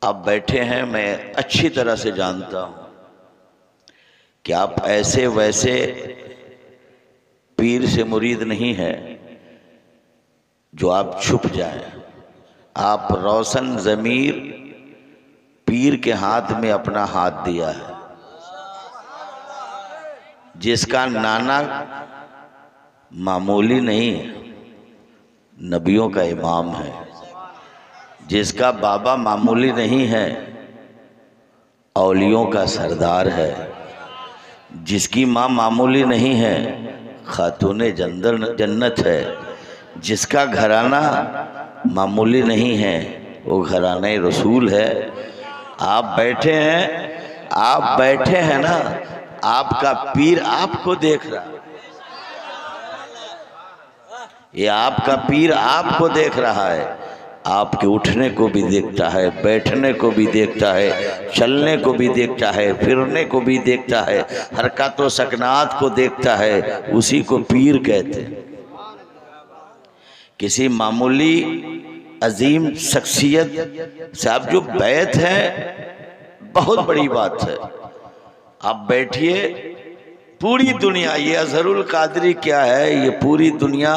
आप बैठे हैं, मैं अच्छी तरह से जानता हूं कि आप ऐसे वैसे पीर से मुरीद नहीं है जो आप छुप जाएं। आप रोशन ज़मीर पीर के हाथ में अपना हाथ दिया है, जिसका नाना मामूली नहीं नबियों का इमाम है, जिसका बाबा मामूली नहीं है औलियों का सरदार है, जिसकी माँ मामूली नहीं है खातूने जन्नत है, जिसका घराना मामूली नहीं है वो घराने रसूल है। आप बैठे हैं ना, आपका पीर आपको देख रहा है, ये आपका पीर आपको देख रहा है, आपके उठने को भी देखता है, बैठने को भी देखता है, चलने को भी देखता है, फिरने को भी देखता है, हरकत व सकनात को देखता है, उसी को पीर कहते हैं। किसी मामूली अजीम शख्सियत से आप जो बैत हैं बहुत बड़ी बात है। आप बैठिए, पूरी दुनिया, ये अजहरुल कादरी क्या है, ये पूरी दुनिया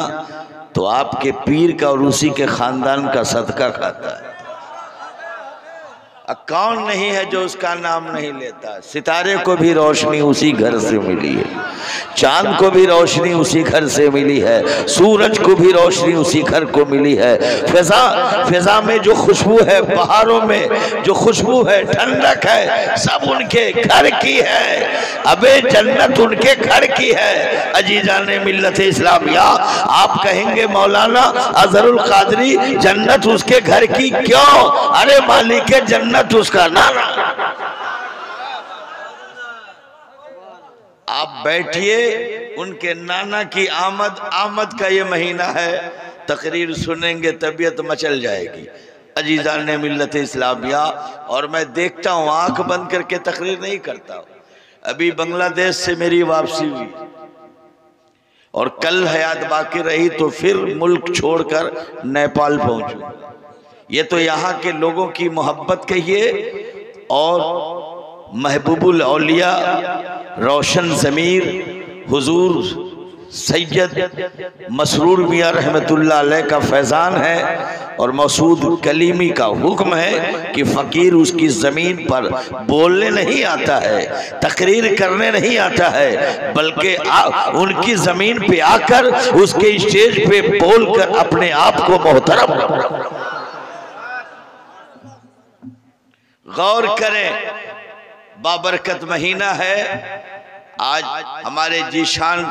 तो आपके पीर का और उसी के खानदान का सदका खाता है। कौन नहीं है जो उसका नाम नहीं लेता। सितारे को भी रोशनी उसी घर से मिली है, चांद को भी रोशनी उसी घर से मिली है, सूरज को भी रोशनी उसी घर को मिली है। फिजा में जो खुशबू है, बहारों में जो खुशबू है, ठंडक है, सब उनके घर की है। अबे जन्नत उनके घर की है। अजीजाने मिल्लत इस्लामिया, आप कहेंगे मौलाना अजहरुल कादरी जन्नत उसके घर की क्यों? अरे मालिक जन्नत उसका नाना। आप बैठिए, उनके नाना की आमद का ये महीना है, तकरीर सुनेंगे तबीयत मचल जाएगी। अजीजान मिल्लत इस्लामिया, और मैं देखता हूँ, आंख बंद करके तकरीर नहीं करता हूँ। अभी बांग्लादेश से मेरी वापसी हुई और कल हयात बाकी रही तो फिर मुल्क छोड़कर नेपाल पहुंचूं। ये तो यहाँ के लोगों की मोहब्बत कहिए और महबूबुल औलिया रोशन ज़मीर हुजूर सैयद मसरूर मियाँ रहमतुल्लाह अलैह का फैज़ान है और मसूद कलीमी का हुक्म है कि फ़कीर उसकी ज़मीन पर बोलने नहीं आता है, तकरीर करने नहीं आता है, बल्कि उनकी ज़मीन पे आकर उसके स्टेज पे बोलकर अपने आप को मोहतरम। गौर करें, बाबरकत महीना है। आज हमारे जीशान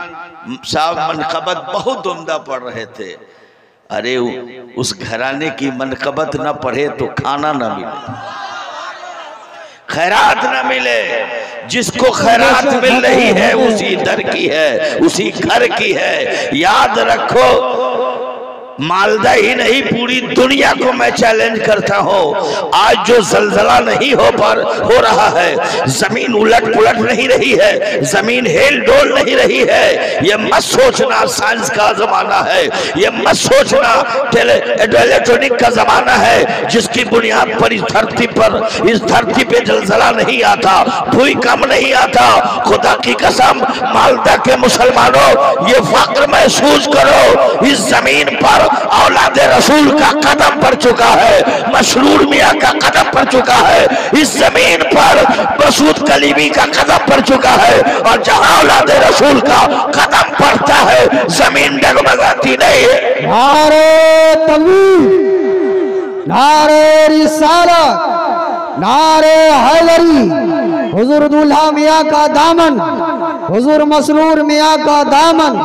साहब मनकबत बहुत उम्दा पढ़ रहे थे। अरे उस घराने की मनकबत न पढ़े तो खाना न मिले, खैरात न मिले। जिसको खैरात मिल रही है उसी दर की है, उसी घर की है। याद रखो, मालदा ही नहीं पूरी दुनिया को मैं चैलेंज करता हूँ। आज जो जलजला नहीं हो रहा है, जमीन उलट पुलट नहीं रही है, जमीन हेल डोल नहीं रही है, ये मत सोचना साइंस का जमाना है, ये मत सोचना इलेक्ट्रॉनिक का जमाना है जिसकी बुनियाद पर इस धरती पे जलजला नहीं आता, भूकंप नहीं आता। खुदा की कसम, मालदा के मुसलमानों, ये फख्र महसूस करो, इस जमीन पर औलादे रसूल का कदम पड़ चुका है, मशरूर मियाँ का कदम पड़ चुका है, इस जमीन पर मसूद कलीमी का कदम पड़ चुका है। और जहां औलादे रसूल का कदम पड़ता है जमीन डगमगाती नहीं है। नारे तकबीर, नारे रिसालत, नारे हैदरी। हुजूर दूल्हा मियाँ का दामन, हुजूर मसरूर मियाँ का दामन,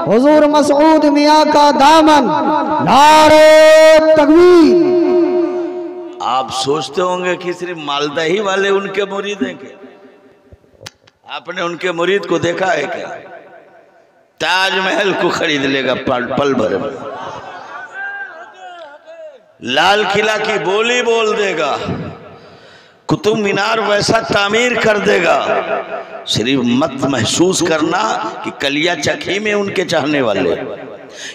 हुजूर मसूद मियाँ का दामन। नारे तकबीर। आप सोचते होंगे कि सिर्फ मालदा ही वाले उनके मुरीद हैं क्या? आपने उनके मुरीद को देखा है क्या? ताजमहल को खरीद लेगा पल भर में, लाल किला की बोली बोल देगा, कुतुब मीनार वैसा तामीर कर देगा। सिर्फ मत महसूस करना कि कलिया चखी में उनके चाहने वाले,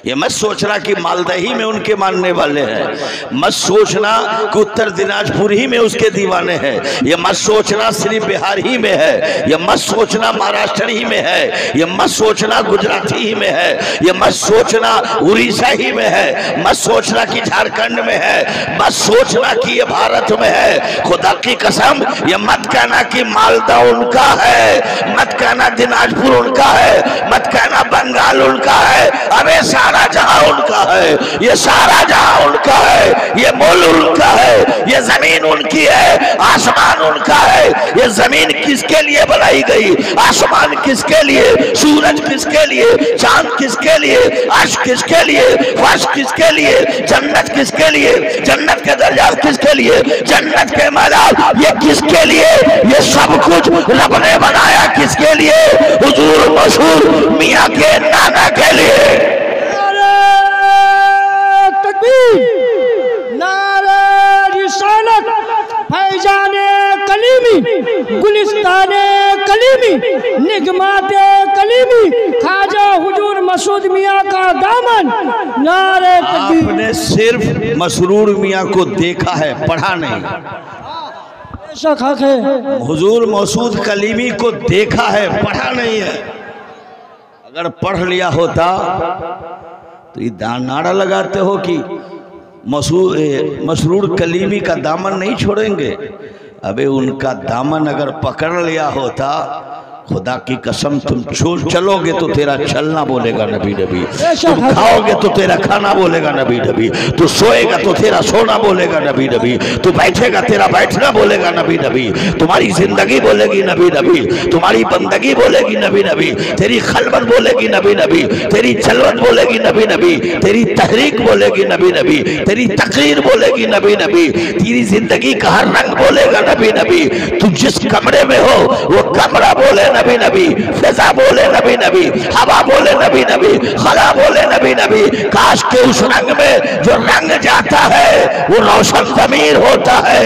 ये मत सोचना कि मालदही में उनके मानने वाले हैं, मत सोचना कि उत्तर दिनाजपुर ही में उसके दीवाने हैं, ये मत सोचना सिर्फ बिहार ही में है, ये मत सोचना महाराष्ट्र ही में है, ये मत सोचना गुजराती ही में है, ये मत सोचना उड़ीसा ही में है, मत सोचना कि झारखंड में है, मत सोचना कि ये भारत में है। खुदा की कसम, ये मत कहना कि मालदा उनका है, मत कहना दिनाजपुर उनका है, मत कहना बंगाल उनका है। अबे सारा जहां उनका है, ये सारा जहां उनका है, ये मुल्क उनका है, ये जमीन उनकी है, आसमान उनका है। ये जमीन किसके लिए बनाई गई, आसमान किसके लिए, सूरज किसके लिए, चांद किसके लिए, अर्श किसके लिए, फर्श किसके लिए, जन्नत किसके लिए, जन्नत के दर्जात किसके लिए, जन्नत के मैदान ये किसके लिए, ये सब कुछ रब ने बनाया किसके लिए, हुजूर मशहूर मियां के नाना के लिए। नारे रिसालत, फैजाने कलीमी, गुलिस्ताने कलीमी, निगमाते कलीमी, खाजा हुजूर मसूद मियां का दामन। नारे तकबीर। आपने सिर्फ मसरूर मियां को देखा है, पढ़ा नहीं। हुजूर मसूद कलीमी को देखा है, पढ़ा नहीं है। अगर पढ़ लिया होता तो ये नारा लगाते हो कि मसरूर कलीमी का दामन नहीं छोड़ेंगे। अबे उनका दामन अगर पकड़ लिया होता, खुदा की कसम, तुम चलोगे तो तेरा चलना बोलेगा नबी नबी, तुम खाओगे तो तेरा खाना बोलेगा नबी नबी, तू सोएगा तो तेरा सोना बोलेगा नबी नबी, तू बैठेगा तेरा बैठना बोलेगा नबी नबी, तुम्हारी जिंदगी बोलेगी नबी नबी, तुम्हारी बंदगी बोलेगी नबी नबी, तेरी खलवत बोलेगी नबी नबी, तेरी चलवत बोलेगी नबी नबी, तेरी तहरीक बोलेगी नबी नबी, तेरी तकरीर बोलेगी नबी नबी, तेरी जिंदगी का हर रंग बोलेगा नबी नबी। तू जिस कमरे में हो वो कमरा बोले नबी नबी, फिजा बोले नबी नबी, हवा बोले नबी नबी, खला बोले नबी नबी। काश के उस रंग में जो रंग जाता है वो रोशन ज़मीर होता है।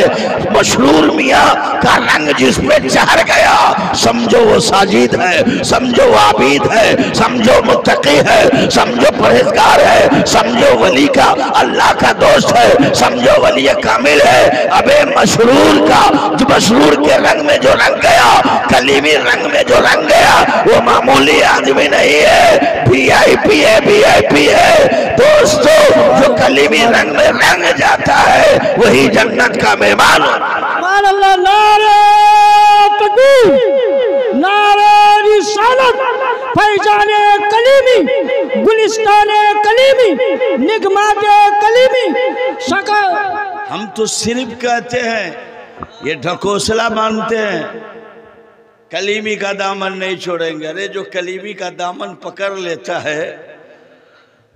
मशरूर मियां का रंग जिस पे चढ़ गया, समझो वो साजिद है, समझो वो आबिद है, समझो मुत्तकी है, समझो परहेजगार है, समझो वली का अल्लाह का दोस्त है, समझो वली कामिल है। अबे मशरूर का, जो मशरूर के रंग में जो रंग गया, कलीमी रंग में जो रंग गया, वो मामूली आदमी नहीं है, वीआईपी है, वीआईपी है। दोस्तों, जो कलीमी रंग में रंग जाता है वही जन्नत का मेहमान। नारे तकबीर, नारे रिसालत, फैजाने कलीमी, गुलिस्ताने कलीमी, निगमाते कलीमी। हम तो सिर्फ कहते हैं, ये ढकोसला मानते हैं, कलीमी का दामन नहीं छोड़ेंगे। अरे जो कलीमी का दामन पकड़ लेता है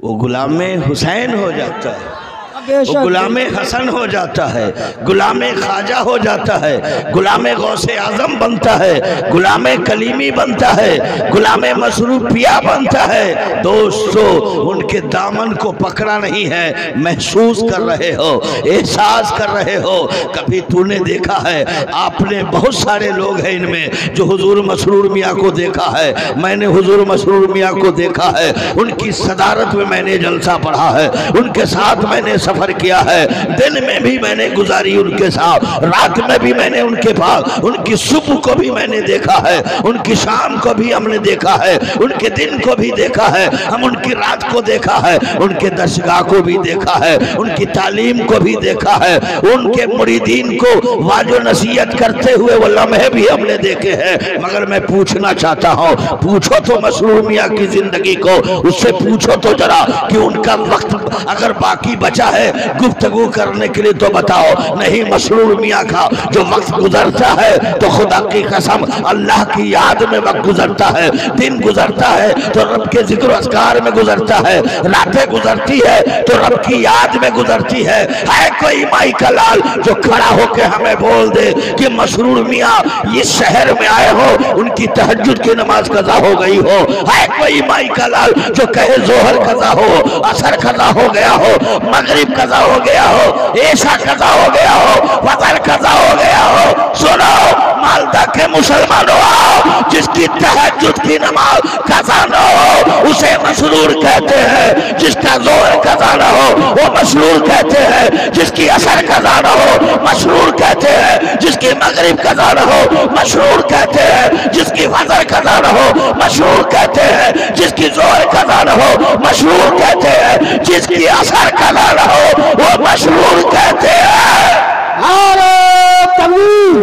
वो गुलामे हुसैन हो जाता है, वो गुलामे हसन हो जाता है, गुलामे ख्वाजा हो जाता है, गुलामे गौसे आजम बनता है, गुलामे कलीमी बनता है, गुलामे मसरूफिया बनता है। दोस्तों, उनके दामन को पकड़ा नहीं है, महसूस कर रहे हो, एहसास कर रहे हो। कभी तूने देखा है, आपने बहुत सारे लोग हैं इनमें जो हुजूर मसरूर मियाँ को देखा है, मैंने हुजूर मसरूर मियाँ को देखा है, उनकी सदारत में मैंने जलसा पढ़ा है, उनके साथ मैंने सफर किया है, दिन में भी मैंने गुजारी उनके साथ, रात में भी मैंने उनके पास, उनकी सुबह को भी मैंने देखा है, उनकी शाम को भी हमने देखा है, उनके दिन को भी देखा है, हम उनकी रात को देखा है, उनके दरसगाह को भी देखा है, उनकी तालीम को भी देखा है, उनके मुरीदीन को वाजो नसीहत करते हुए वो लम्हे भी हमने देखे हैं। मगर मैं पूछना चाहता हूँ, पूछो तो मसरूर मियाँ की जिंदगी को, उससे पूछो तो जरा कि उनका वक्त अगर बाकी बचा है गुफ्तगू करने के लिए तो बताओ। नहीं, मसरूर मियाँ का जो वक्त गुजरता है तो खुदा की कसम अल्लाह की याद में वक्त गुजरता है, दिन गुजरता है तो रब के जिक्र अस्कार में गुजरता है, रातें गुजरती है तो रब की याद में गुजरती है। कोई माई का लाल जो खड़ा होके हमें बोल दे कि मसरूर मियाँ इस शहर में आए हो, उनकी तहज्जुद की नमाज कज़ा हो गई हो। है कोई माई का लाल जो कहे जोहर कज़ा हो, असर कज़ा हो गया हो, मगरिब कज़ा हो गया हो, ऐशा कज़ा हो गया हो, फजर कज़ा हो गया हो। सुनो, मालदा के मुसलमानों जिसकी तहज्जुद की नमाज कज़ा न हो उसे मसरूर कहते हैं, जिसका ज़ोहर कज़ा न हो वो मसरूर कहते हैं, जिसकी असर कज़ा न हो मसरूर कहते हैं, जिसकी मगरिब कज़ा न हो मसरूर कहते हैं, जिसकी फजर कज़ा न हो मसरूर कहते हैं, जिसकी ज़ोहर कज़ा न हो मसरूर कहते हैं, जिसकी असर कज़ा न हो वो मसरूर कहते हैं। नारे तकबीर,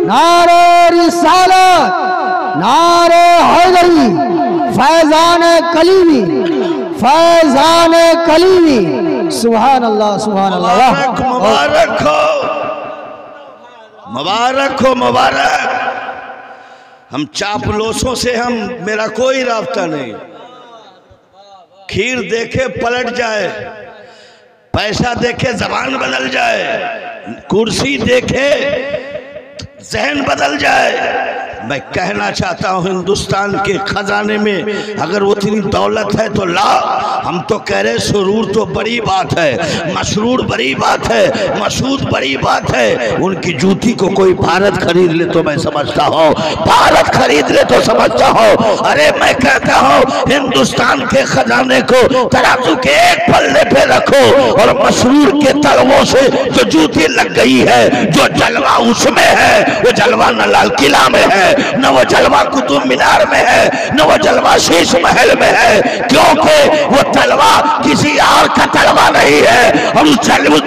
नारे रिसालत, नारे हैदरी, फैजान कलीमी, फैजान कलीमी। सुभान अल्लाह, सुभान अल्लाह। मुबारक हो, मुबारक हो, मुबारक। हम चापलोसों से मेरा कोई राब्ता नहीं। खीर देखे पलट जाए, पैसा देखे जबान बदल जाए, कुर्सी देखे जहन बदल जाए। मैं कहना चाहता हूँ हिंदुस्तान के खजाने में अगर उतनी दौलत है तो ला। हम तो कह रहे सुरूर तो बड़ी बात है, मसरूर बड़ी बात है, मसूद बड़ी बात है। उनकी जूती को कोई भारत खरीद ले तो मैं समझता हूँ, भारत खरीद ले तो समझता हूँ। अरे मैं कहता हूँ हिंदुस्तान के खजाने को तराजू के एक पल्ले पे रखो और मसरूर के तलवों से जो जूती लग गई है, जो जलवा उसमें है, वो जलवा न लाल किला में है, न वो जलवा कुतुब मीनार में है, न वो जलवा शीश महल में है, क्योंकि वो तलवा किसी और का तलवा नहीं है। और उस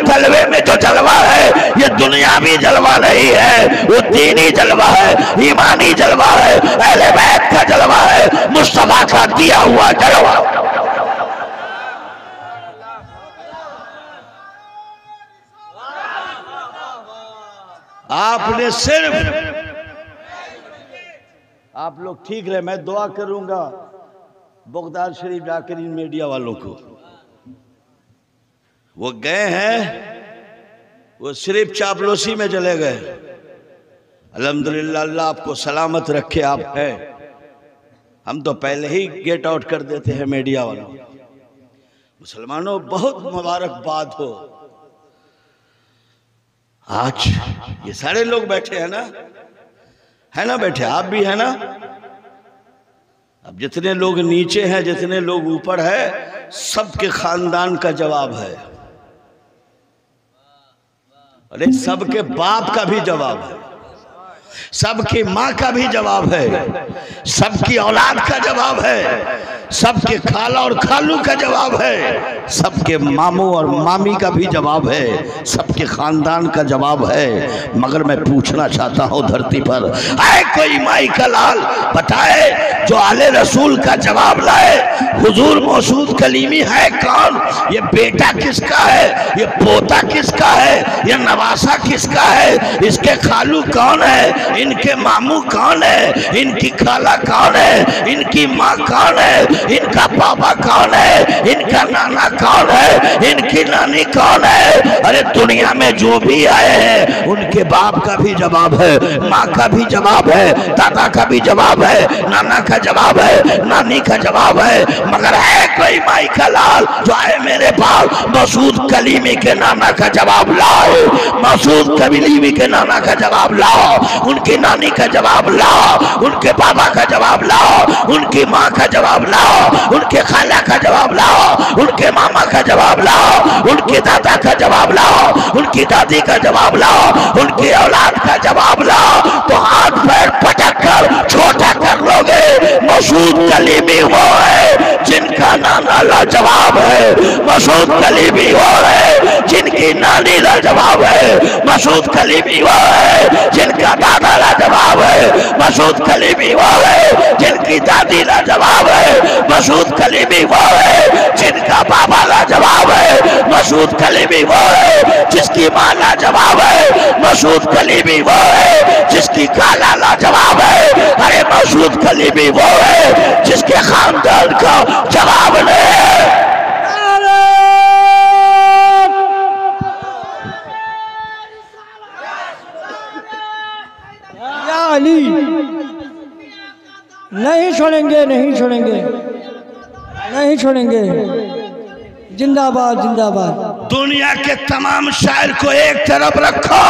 तलवे में जो जलवा है ये दुनियावी जलवा नहीं है, वो दीनी जलवा है, ईमानी जलवा है, अहले बैत का जलवा है, मुस्तफा का दिया हुआ जलवा। आपने सिर्फ आप लोग ठीक रहे, मैं दुआ करूंगा बगदाद शरीफ जाकर इन मीडिया वालों को। वो गए हैं, वो सिर्फ चापलूसी में चले गए। अल्हम्दुलिल्लाह, अल्लाह आपको सलामत रखे। आप हैं, हम तो पहले ही गेट आउट कर देते हैं मीडिया वालों। मुसलमानों बहुत मुबारकबाद हो। आज ये सारे लोग बैठे हैं ना, है ना, बैठे आप भी है ना। अब जितने लोग नीचे हैं, जितने लोग ऊपर है, सबके खानदान का जवाब है। अरे सबके बाप का भी जवाब है, सबकी माँ का भी जवाब है, सबकी औलाद का जवाब है, सबके खाला और खालू का जवाब है, सबके मामू और मामी का भी जवाब है, सबके खानदान का जवाब है। मगर मैं पूछना चाहता हूँ धरती पर आए कोई माई का लाल बताए जो आले रसूल का जवाब लाए। हुजूर मौसूद कलीमी है कौन? ये बेटा किसका है? ये पोता किसका है? ये नवासा किसका है? इसके खालू कौन है? इनके मामू कौन है? इनकी खाला कौन है? इनकी माँ कौन है? इनका पापा कौन है? इनका नाना कौन है? इनकी नानी कौन है? अरे दुनिया में जो भी आए हैं उनके बाप का भी जवाब है, माँ का भी जवाब है, दादा का भी जवाब है, नाना का जवाब है, नानी का जवाब है। मगर है कोई माई का लाल जो आए मेरे पास मसूद कलीमी के नाना का जवाब लाओ, मसूद कलीमी के नाना का जवाब लाओ, उनकी नानी का जवाब लाओ, उनके पापा का जवाब लाओ, उनकी माँ का जवाब लाओ, उनके खाला का जवाब लाओ, उनके मामा का जवाब लाओ, उनके दादा का जवाब लाओ, उनकी दादी का जवाब लाओ, उनकी औलाद का जवाब लाओ, तो हाथ पैर पटक कर छोटा कर लोगे। मसूद कलीमी वो है जिनका नाना लाजवाब है, मसूद कलीमी वो है जिनकी नानी लाजवाब है, मसूद कलीमी वो है जिनका दादा लाजवाब है, मसूद कलीमी वो है जिनकी दादी लाजवाब है, मसूद कलीमी वो है जिनका बाबा लाजवाब है, मसूद कलीमी वो है जिसकी माँ लाजवाब है, मसूद कलीमी वो है जिसकी खाला लाजवाब है। अरे मसूद कलीमी वो है जिसके खानदान का जवाब नहीं। नहीं छोड़ेंगे, नहीं छोड़ेंगे, नहीं छोड़ेंगे। जिंदाबाद, जिंदाबाद। दुनिया के तमाम शायर को एक तरफ रखो,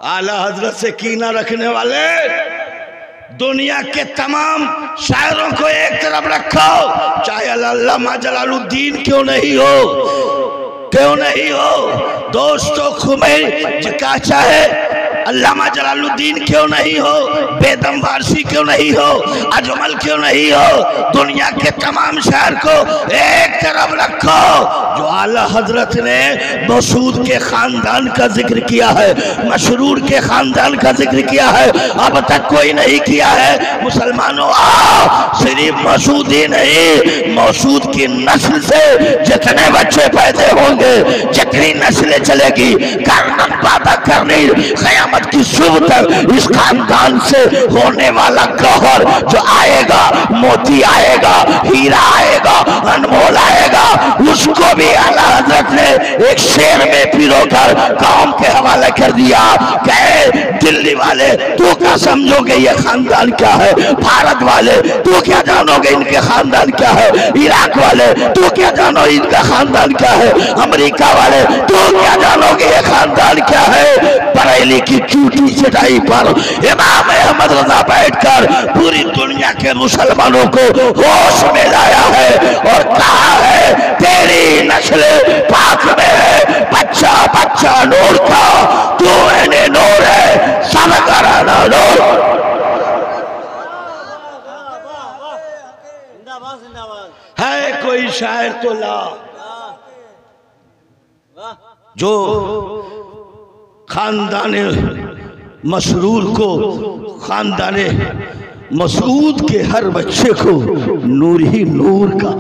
आला हजरत से कीना रखने वाले दुनिया के तमाम शायरों को एक तरफ रखो, चाहे अल्लामा जलालुद्दीन क्यों नहीं हो, क्यों नहीं हो दोस्तों, खुमैनी का चाहे अल्लामा जलालुद्दीन क्यों नहीं हो, बेदम वारसी क्यों नहीं हो, अजमल क्यों नहीं हो, दुनिया के तमाम शायर को एक तरफ रखो। जो आला हजरत ने मसूद के खानदान का जिक्र किया है, मशरूर के खानदान का जिक्र किया है, अब तक कोई नहीं किया है। मुसलमानों आओ, सिर्फ मसूद ही नहीं, मसूद की नस्ल से जितने बच्चे पैदा होंगे, जितनी नस्लें चलेगी, करनत पैदा करनी, क़यामत की सुबह तक इस खानदान से होने वाला गौहर जो आएगा, मोती आएगा, हीरा आएगा, अनमोल आएगा, उसको भी आला हज़रत ने एक शेर में पिरोकर कौम के हवाले कर दिया। कहे दिल्ली वाले तू क्या समझोगे ये खानदान क्या है, भारत वाले तू क्या जानोगे इनके खानदान क्या है, इराक वाले तू क्या जानो इनका खानदान क्या है, अमेरिका वाले तू क्या जानोगे ये खानदान क्या है। बरेली की चूटी चटाई पर इमाम अहमद रजा बैठकर पूरी दुनिया के मुसलमानों को होश में लाया है और कहा है तेरी नस्ल पाक में है, बच्चा बच्चा नूर का, तू मैंने नूर है, सब कराना नूर। है कोई शायर तो ला जो खानदाने मसरूर को, खानदाने मसूद के हर बच्चे को नूर ही नूर का।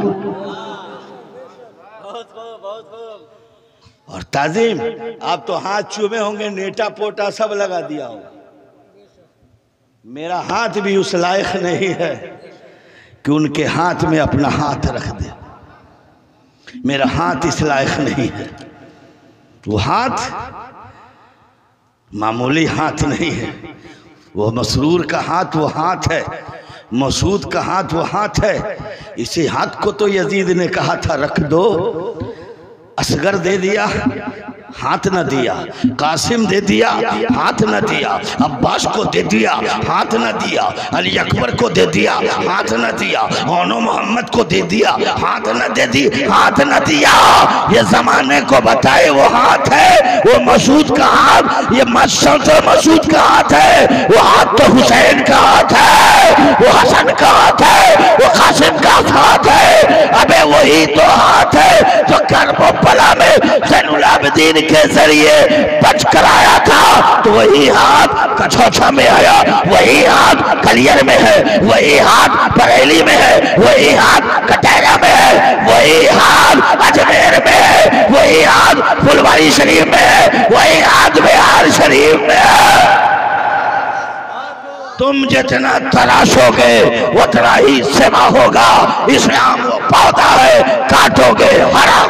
और ताजीम आप तो हाथ चूमे होंगे, नेटा पोटा सब लगा दिया हो, मेरा हाथ भी उस लायक नहीं है कि उनके हाथ में अपना हाथ रख दे, मेरा हाथ इस लायक नहीं है। वो हाथ मामूली हाथ नहीं है, वो मसरूर का हाथ वो हाथ है, मसूद का हाथ वो हाथ है। इसी हाथ को तो यजीद ने कहा था रख दो, असगर दे दिया हाथ न दिया, कासिम दे दिया हाथ न दिया, अब्बास को दे दिया हाथ न दिया, अली अकबर को दे दिया हाथ न दिया, ओनो मोहम्मद को दे दिया हाथ न दे दी, हाथ न दिया। ये जमाने को बताए वो हाथ है, वो मसूद का हाथ, ये मसूद का हाथ है, वो हाथ तो हुसैन का हाथ है, वो हसन का हाथ है, वो कासिम का हाथ है। अबे वही तो हाथ है जो करबला में ज़ैनुल आबिदीन के जरिए बच कर आया था, तो वही हाथ कछौछा में आया, वही हाथ कलियर में है, वही हाथ बरेली में है, वही हाथ कटहरा में है, वही हाथ अजमेर में है, वही हाथ फुलवारी शरीफ में है, वही हाथ बिहार शरीफ में है। तुम जितना तराशोगे उतना ही सेवा होगा। इस्लाम वो पौधा है, काटोगे हरा।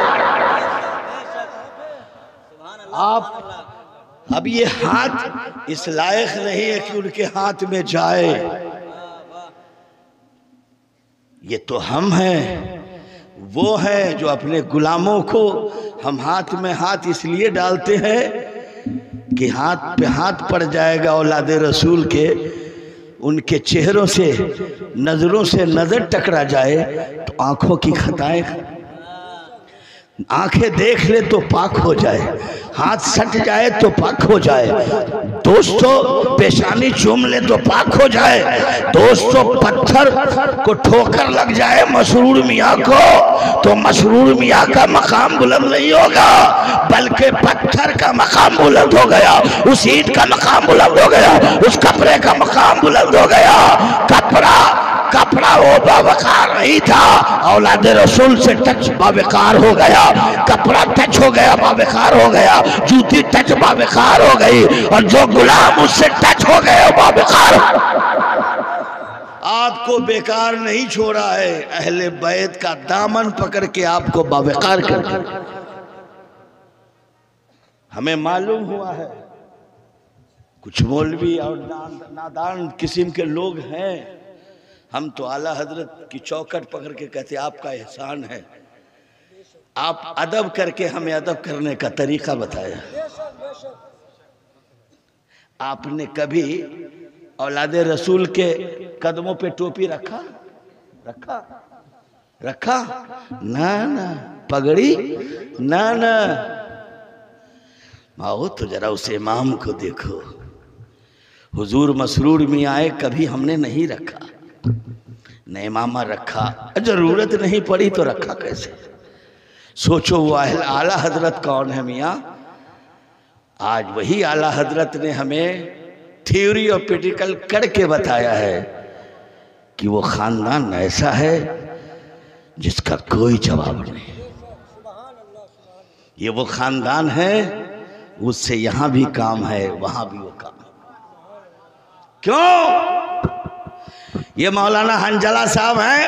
आप अब ये हाथ इस लायक नहीं है कि उनके हाथ में जाए, ये तो हम हैं, वो हैं जो अपने गुलामों को हम हाथ में हाथ इसलिए डालते हैं कि हाथ पे हाथ पड़ जाएगा औलाद रसूल के, उनके चेहरों से नजरों से नजर टकरा जाए तो आंखों की खताएं, आंखें देख ले तो पाक हो जाए, हाथ सट जाए तो पाक हो जाए, दोस्तों पेशानी चूम ले तो पाक हो जाए, दोस्तों पत्थर को ठोकर लग जाए मसरूर मियाँ को तो मसरूर मियाँ का मकाम बुलंद नहीं होगा, बल्कि पत्थर का मकाम बुलंद हो गया, उस ईंट का मकाम बुलंद हो गया, उस कपड़े का मकाम बुलंद हो गया। कपड़ा वो बावकार नहीं था, औलाद रसूल से टच बावकार हो गया, कपड़ा टच हो गया बावकार हो गया, जूती टच बावकार हो गई, और जो गुलाम उससे टच हो गया बावकार। आपको बेकार नहीं छोड़ा है, अहले बैत का दामन पकड़ के आपको बावकार कर दिया। हमें मालूम हुआ है कुछ मौलवी और नादान किस्म के लोग हैं, हम तो आला हजरत की चौखट पकड़ के कहते आपका एहसान है, आप अदब करके हमें अदब करने का तरीका बताया। आपने कभी औलादे रसूल के कदमों पे टोपी रखा रखा रखा? ना ना। पगड़ी? ना ना। आओ तो जरा उस इमाम को देखो, हुजूर मसरूर में आए, कभी हमने नहीं रखा, न इमामा रखा, जरूरत नहीं पड़ी तो रखा कैसे? सोचो वो आला हजरत कौन है मियाँ? आज वही आला हजरत ने हमें थ्योरी और प्रैक्टिकल करके बताया है कि वो खानदान ऐसा है जिसका कोई जवाब नहीं। ये वो खानदान है, उससे यहां भी काम है, वहां भी वो काम है। क्यों? ये मौलाना हंजला साहब हैं,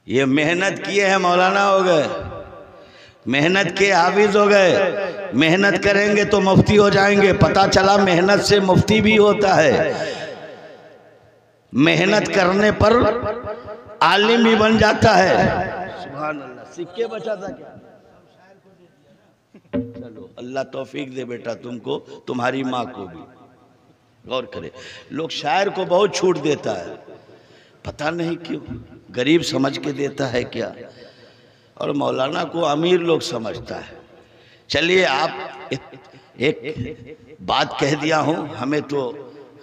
ये मेहनत किए हैं, मौलाना हो गए, मेहनत के हाफिज हो गए, मेहनत करेंगे तो मुफ्ती हो जाएंगे। पता चला मेहनत से मुफ्ती भी होता है, मेहनत करने पर आलिम भी बन जाता है। सुभान अल्लाह। सिक्के बचा था क्या? चलो अल्लाह तौफीक दे बेटा तुमको, तुम्हारी माँ को भी। गौर करे, लोग शायर को बहुत छूट देता है, पता नहीं क्यों, गरीब समझ के देता है क्या, और मौलाना को अमीर लोग समझता है। चलिए आप एक बात कह दिया हूं, हमें तो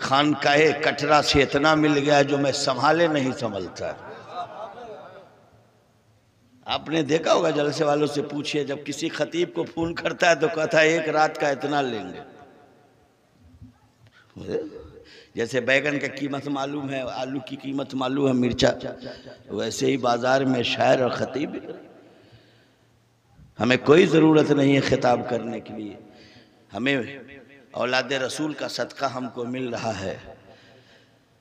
खानकाहे कटरा से इतना मिल गया जो मैं संभाले नहीं संभलता। आपने देखा होगा, जलसे वालों से पूछिए, जब किसी खतीब को फोन करता है तो कहता है एक रात का इतना लेंगे। जैसे बैगन का कीमत मालूम है, आलू की कीमत मालूम है, मिर्चा, वैसे ही बाजार में शायर और खतीब। हमें कोई ज़रूरत नहीं है खिताब करने के लिए, हमें औलादे रसूल का सदका हमको मिल रहा है।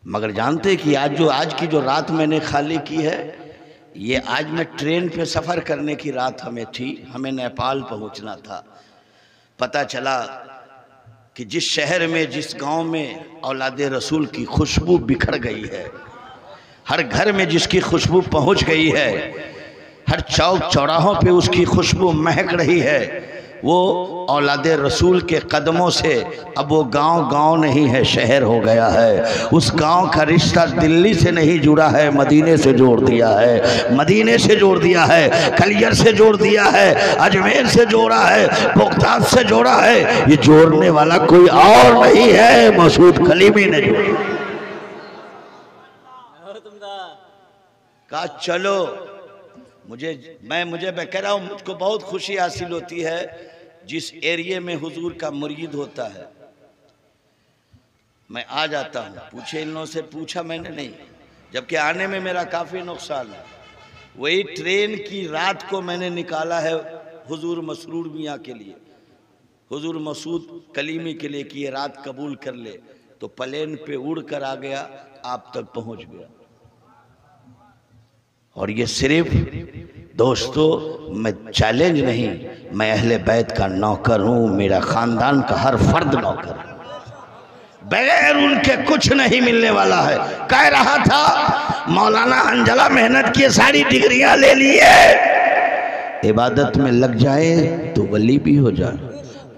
मगर जानते कि आज की जो रात मैंने खाली की है, ये आज मैं ट्रेन पे सफ़र करने की रात हमें थी, हमें नेपाल पहुंचना था। पता चला कि जिस शहर में, जिस गांव में औलादे रसूल की खुशबू बिखर गई है, हर घर में जिसकी खुशबू पहुंच गई है, हर चौक चौराहों पे उसकी खुशबू महक रही है, वो औलादे रसूल के कदमों से अब वो गांव नहीं है, शहर हो गया है। उस गांव का रिश्ता दिल्ली से नहीं जुड़ा है, मदीने से जोड़ दिया है, मदीने से जोड़ दिया है, कलियर से जोड़ दिया है, अजमेर से जोड़ा है, बोगदाद से जोड़ा है। ये जोड़ने वाला कोई और नहीं है, मसूद कलीमी ने जोड़ा। कहा चलो, मैं कह रहा हूँ, मुझको बहुत खुशी हासिल होती है जिस एरिया में हुजूर का मुरीद होता है, मैं आ जाता हूँ। पूछे इन लोगों से, पूछा मैंने नहीं, जबकि आने में मेरा काफ़ी नुकसान है। वही ट्रेन की रात को मैंने निकाला है हुजूर मसरूर मियाँ के लिए, हुजूर मसूद कलीमी के लिए कि ये रात कबूल कर ले, तो प्लेन पे उड़ कर आ गया, आप तक पहुँच गया। और ये सिर्फ दोस्तों, मैं चैलेंज नहीं, मैं अहले बैत का नौकर हूँ, मेरा खानदान का हर फर्द नौकर है, बगैर उनके कुछ नहीं मिलने वाला है। कह रहा था मौलाना हंजला मेहनत की सारी डिग्रियां ले लिए, इबादत में लग जाए तो वली भी हो जाए,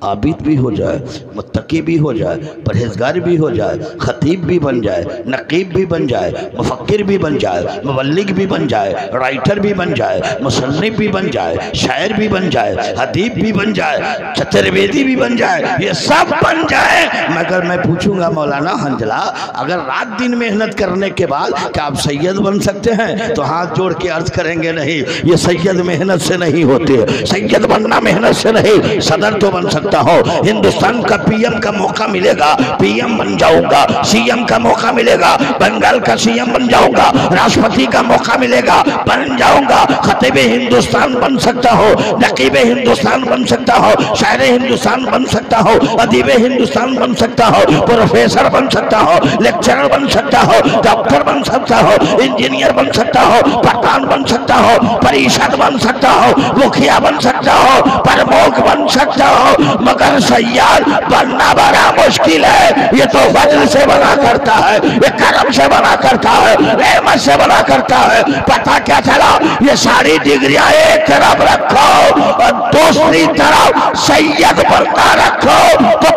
आबिद भी हो जाए, मुत्तकी भी हो जाए, परहेजगार भी हो जाए, खतीब भी बन जाए, नकीब भी बन जाए, मुफक्किर भी बन जाए, मुबल्लिग भी बन जाए, राइटर भी बन जाए, मुसन्निफ भी बन जाए, शायर भी बन जाए, हदीब भी बन जाए, चतुर्वेदी भी बन जाए, ये सब बन जाए। मगर मैं पूछूंगा मौलाना हंजला, अगर रात दिन मेहनत करने के बाद क्या आप सैयद बन सकते हैं? तो हाथ जोड़ के अर्ज करेंगे नहीं, ये सैयद मेहनत से नहीं होते, सैयद बनना मेहनत से नहीं। सदर तो बन हो, हिंदुस्तान का पीएम का मौका मिलेगा, पीएम बन जाऊंगा, सीएम का मौका मिलेगा, बंगाल का सीएम बन जाऊंगा, राष्ट्रपति का मौका मिलेगा, बन जाऊंगा, खतीबे हिंदुस्तान बन सकता हो, नकीबे हिंदुस्तान बन सकता हो, शायर हिंदुस्तान बन सकता हो, अदीबे हिंदुस्तान बन सकता हो, प्रोफेसर बन सकता हो, लेक्चरर बन सकता हो, डॉक्टर बन सकता हो, इंजीनियर बन सकता हो, प्रधान बन सकता हो, परिषद बन सकता हो, मुखिया बन सकता हो, प्रमुख बन सकता हो, मगर सैयद बनना बड़ा मुश्किल है। ये तो वजन से बना करता है, ये करम से बना करता है, रहमत से बना करता है। पता क्या चला, ये सारी डिग्रियां एक तरफ रखो और दूसरी तरफ सैयद बनता रखो, तो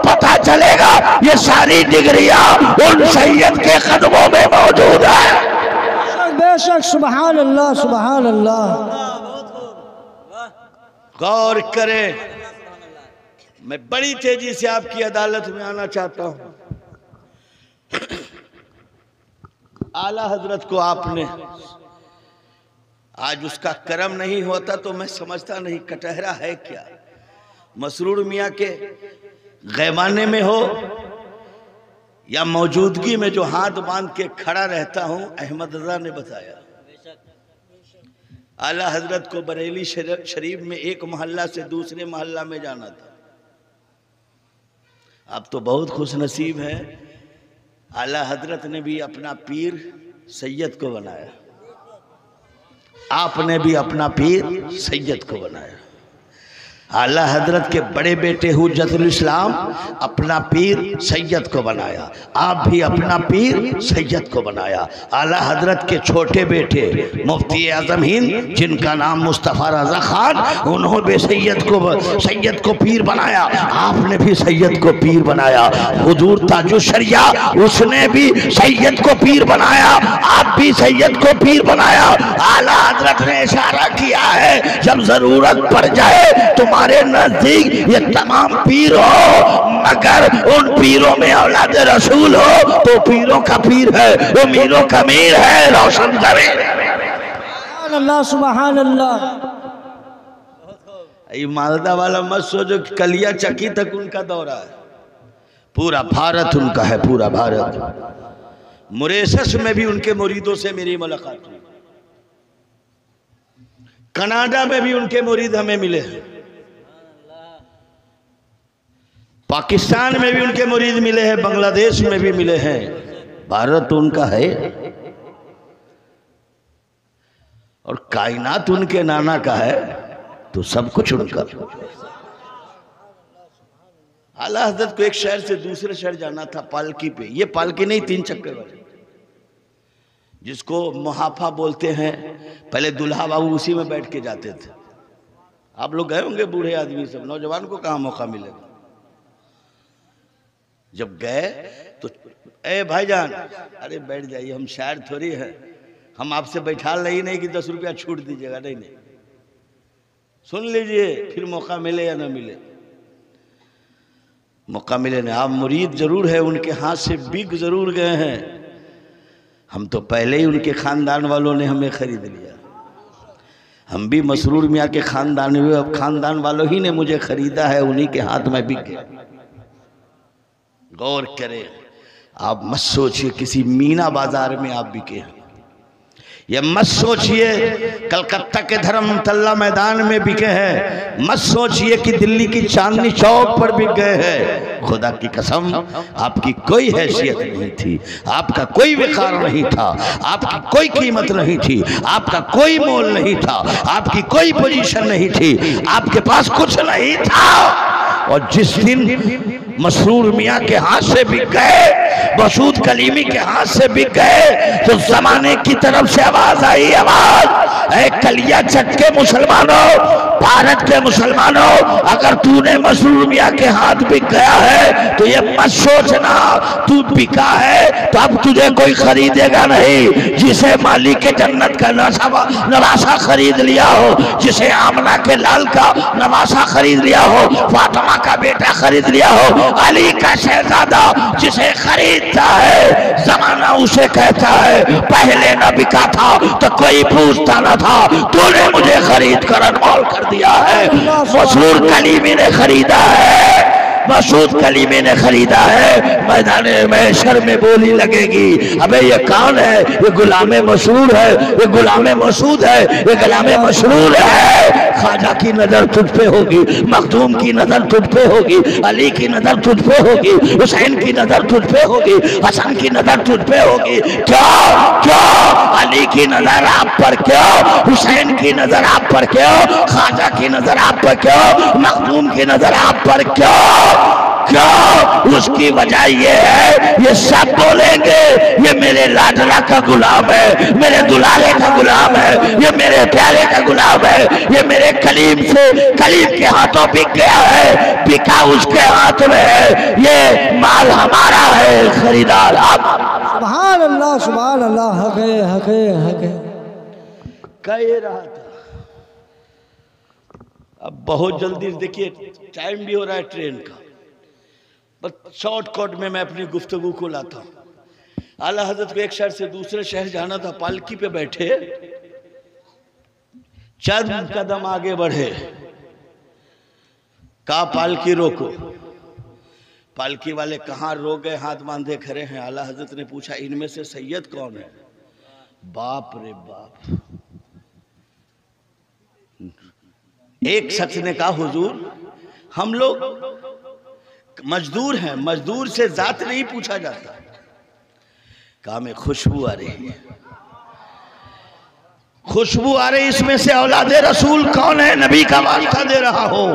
ये सारी डिग्रियां उन सैयद के कदमों में मौजूद है। बेशक, सुभान अल्लाह, सुभान अल्लाह। गौर करें, मैं बड़ी तेजी से आपकी अदालत में आना चाहता हूं। आला हजरत को आपने आज उसका करम नहीं होता तो मैं समझता नहीं कटहरा है क्या। मसरूर मियाँ के गैबाने में हो या मौजूदगी में जो हाथ बांध के खड़ा रहता हूं, अहमद रजा ने बताया आला हजरत को बरेली शरीफ में एक मोहल्ला से दूसरे मोहल्ला में जाना था। आप तो बहुत खुश नसीब हैं, आला हजरत ने भी अपना पीर सैयद को बनाया, आपने भी अपना पीर सैयद को बनाया। आला हजरत के बड़े बेटे हुज्जतुल इस्लाम अपना पीर सैयद को बनाया, आप भी अपना पीर सैयद को बनाया। आला हजरत के छोटे बेटे मुफ्ती आजम हिंद जिनका नाम मुस्तफ़ा रज़ा खान, उन्होंने भी सैयद को पीर बनाया, आपने भी सैयद को पीर बनाया। हुजूर ताजुश शरिया उसने भी सैयद को पीर बनाया, आप भी सैयद को पीर बनाया। आला हजरत ने इशारा किया है जब जरूरत पड़ जाए तुम्हारे नजदीक ये तमाम पीर हो, मगर उन पीरों में औलाद रसूल हो तो पीरों का पीर है, वो मीरों का मीर है, रोशन करे। सुभान अल्लाह, सुभान अल्लाह। ये मालदा वाला मत सोचो कि कलिया चक्की तक उनका दौरा है, पूरा भारत उनका है, पूरा भारत। मुरेशस में भी उनके मुरीदों से मेरी मुलाकात हुई, कनाडा में भी उनके मुरीद हमें मिले हैं, पाकिस्तान में भी उनके मुरीद मिले हैं, बांग्लादेश में भी मिले हैं। भारत उनका है और कायनात उनके नाना का है, तो सब कुछ उनका। आला हजरत को एक शहर से दूसरे शहर जाना था पालकी पे, ये पालकी नहीं 3 चक्कर वाली जिसको मुहाफा बोलते हैं, पहले दुल्हा बाबू उसी में बैठ के जाते थे। आप लोग गए होंगे, बूढ़े आदमी सब, नौजवान को कहाँ मौका मिलेगा। जब गए तो ए भाईजान, अरे बैठ जाइए, हम शायर थोड़ी है, हम आपसे बैठा नहीं कि 10 रुपया छूट दीजिएगा, नहीं नहीं, सुन लीजिए, फिर मौका मिले या ना मिले, मौका मिले ना। आप मुरीद जरूर है, उनके हाथ से बिक जरूर गए हैं, हम तो पहले ही उनके खानदान वालों ने हमें खरीद लिया। हम भी मसरूर मियाँ के खानदान वालों ही ने मुझे खरीदा है, उन्हीं के हाथ में बिक गया। गौर करें, आप मत सोचिए किसी मीना बाजार में आप बिके हैं, ये मत सोचिए कलकत्ता के धर्मतल्ला मैदान में बिके हैं, मत सोचिए कि दिल्ली की चांदनी चौक पर बिक गए हैं। खुदा की कसम, आपकी कोई हैसियत नहीं थी, आपका कोई विकार नहीं था, आपकी कोई कीमत नहीं थी, आपका कोई मोल नहीं था, आपकी कोई पोजीशन नहीं थी, आपके पास कुछ नहीं था। और जिस दिन मसरूर मियाँ के हाथ से बिक गए, मसूद कलीमी के हाथ से बिक गए, तो जमाने की तरफ से आवाज आई, आवाज, ऐ कलिया चक के मुसलमानों, भारत के मुसलमानों, अगर तूने मसरूर मियाँ के हाथ बिक गया है तो ये मत सोचना तू बिका है तो अब तुझे कोई खरीदेगा नहीं। जिसे मालिक के जन्नत का नवासा खरीद लिया हो, जिसे आमना के लाल का नवासा खरीद लिया हो, फातिमा का बेटा खरीद लिया हो, अली का शहजादा जिसे खरीदता है, जमाना उसे कहता है पहले न बिका था तो कोई पूछता न था, तूने मुझे खरीद कर अनमोल कर दिया है। मसरूर कलीमी ने खरीदा है, मसूद कलीमे ने खरीदा है। मैदान महशर में बोली लगेगी, अबे ये कौन है, ये गुलाम मसूद है, ये गुलाम मसूद है, ये गुलाम मसरूर है। ख्वाजा की नजर तुझ पे होगी, मखदूम की नजर तुझ पे होगी, अली की नजर तुझ पे होगी, हुसैन की नजर तुझ पे होगी, हसन की नजर तुझ पे होगी। क्यों क्यों अली की नजर आप पर क्यों, हुसैन की नजर आप पर क्यों, ख्वाजा की नजर आप पर क्यों, मखदूम की नजर आप पर क्यों? क्यों? उसकी वजह ये है, ये सब बोलेंगे ये मेरे लाडला का गुलाम है, मेरे दुलारे का गुलाम है, ये मेरे प्यारे का गुलाम है, ये मेरे कलीम से कलीम के हाथों बिक गया है, बिका उसके हाथ में है, ये माल हमारा है खरीदार। अब सुभान अल्लाह सुभान अल्लाह। हके हके हके कह रहा था। अब बहुत जल्दी देखिए टाइम भी हो रहा है ट्रेन का, बस शॉर्टकट में मैं अपनी गुफ्तगू को लाता हूँ। आला हजरत को एक शहर से दूसरे शहर जाना था, पालकी पे बैठे, चंद कदम आगे बढ़े, कहा पालकी रोको। पालकी वाले कहाँ रोक गए, हाथ बांधे खड़े हैं। आला हजरत ने पूछा इनमें से सैयद कौन है? बाप रे बाप। एक शख्स ने कहा हुजूर हम लोग मजदूर हैं, मजदूर से जात नहीं पूछा जाता। कहा मैं खुशबू आ रही है, खुशबू आ रही, इसमें से औलादे रसूल कौन है? नबी का वास्ता दे रहा हो।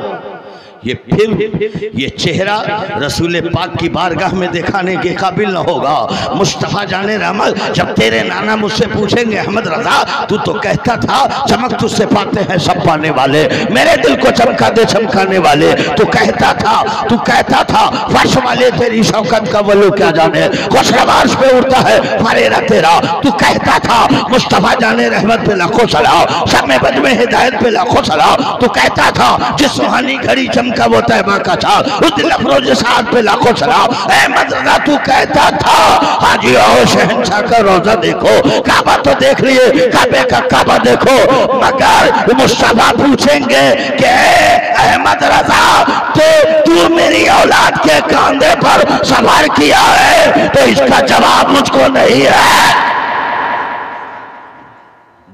ये फिर ये चेहरा रसूल पाक की बारगाह में दिखाने के काबिल न होगा। मुस्तफ़ा जाने रहमत, जब तेरे नाना मुझसे पूछेंगे अहमद रजा तू तो कहता था चमक तुझसे पाते हैं सब पाने वाले, मेरे दिल को चमका दे चमकाने वाले, तू कहता था फर्श वाले तेरी शौकत का वलो क्या जाने, खुशरवाश पे उड़ता है फरेरा तेरा। तू कहता था मुस्तफ़ा जाने रहमत पे लाखों सलाम, सब में बज में हिदायत पे लाखों सलाम। तू कहता था जिस सुहानी घड़ी चमका वो तैबा का चाल, उस दिल अफरोज साथ पे लाखों सलाम। अहमद रजा तू कहता था हाजी आओ शहंशाह का रोजा देखो, काबा तो देख लिए, काबे का काबा देखो, मगर मुस्तफा पूछेंगे कि अहमद रजा तो तू मेरी औलाद के कांधे पर सवार किया है, तो इसका जवाब मुझको नहीं है।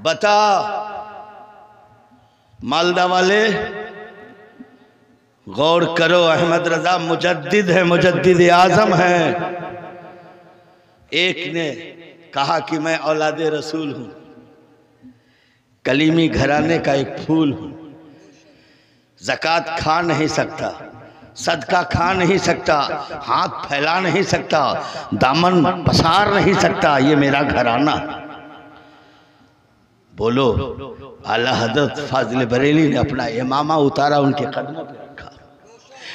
बता मालदा वाले गौर करो, अहमद रजा मुजद्दिद है, मुजद्दिद आजम है। एक ने कहा कि मैं औलादे रसूल हूं, कलीमी घराने का एक फूल हूं, ज़कात खा नहीं सकता, सदका खा नहीं सकता, हाथ फैला नहीं सकता, दामन पसार नहीं सकता, ये मेरा घराना। बोलो आला हज़रत फाजिल बरेली ने अपना इमामा उतारा, उनके कदमों पे रखा।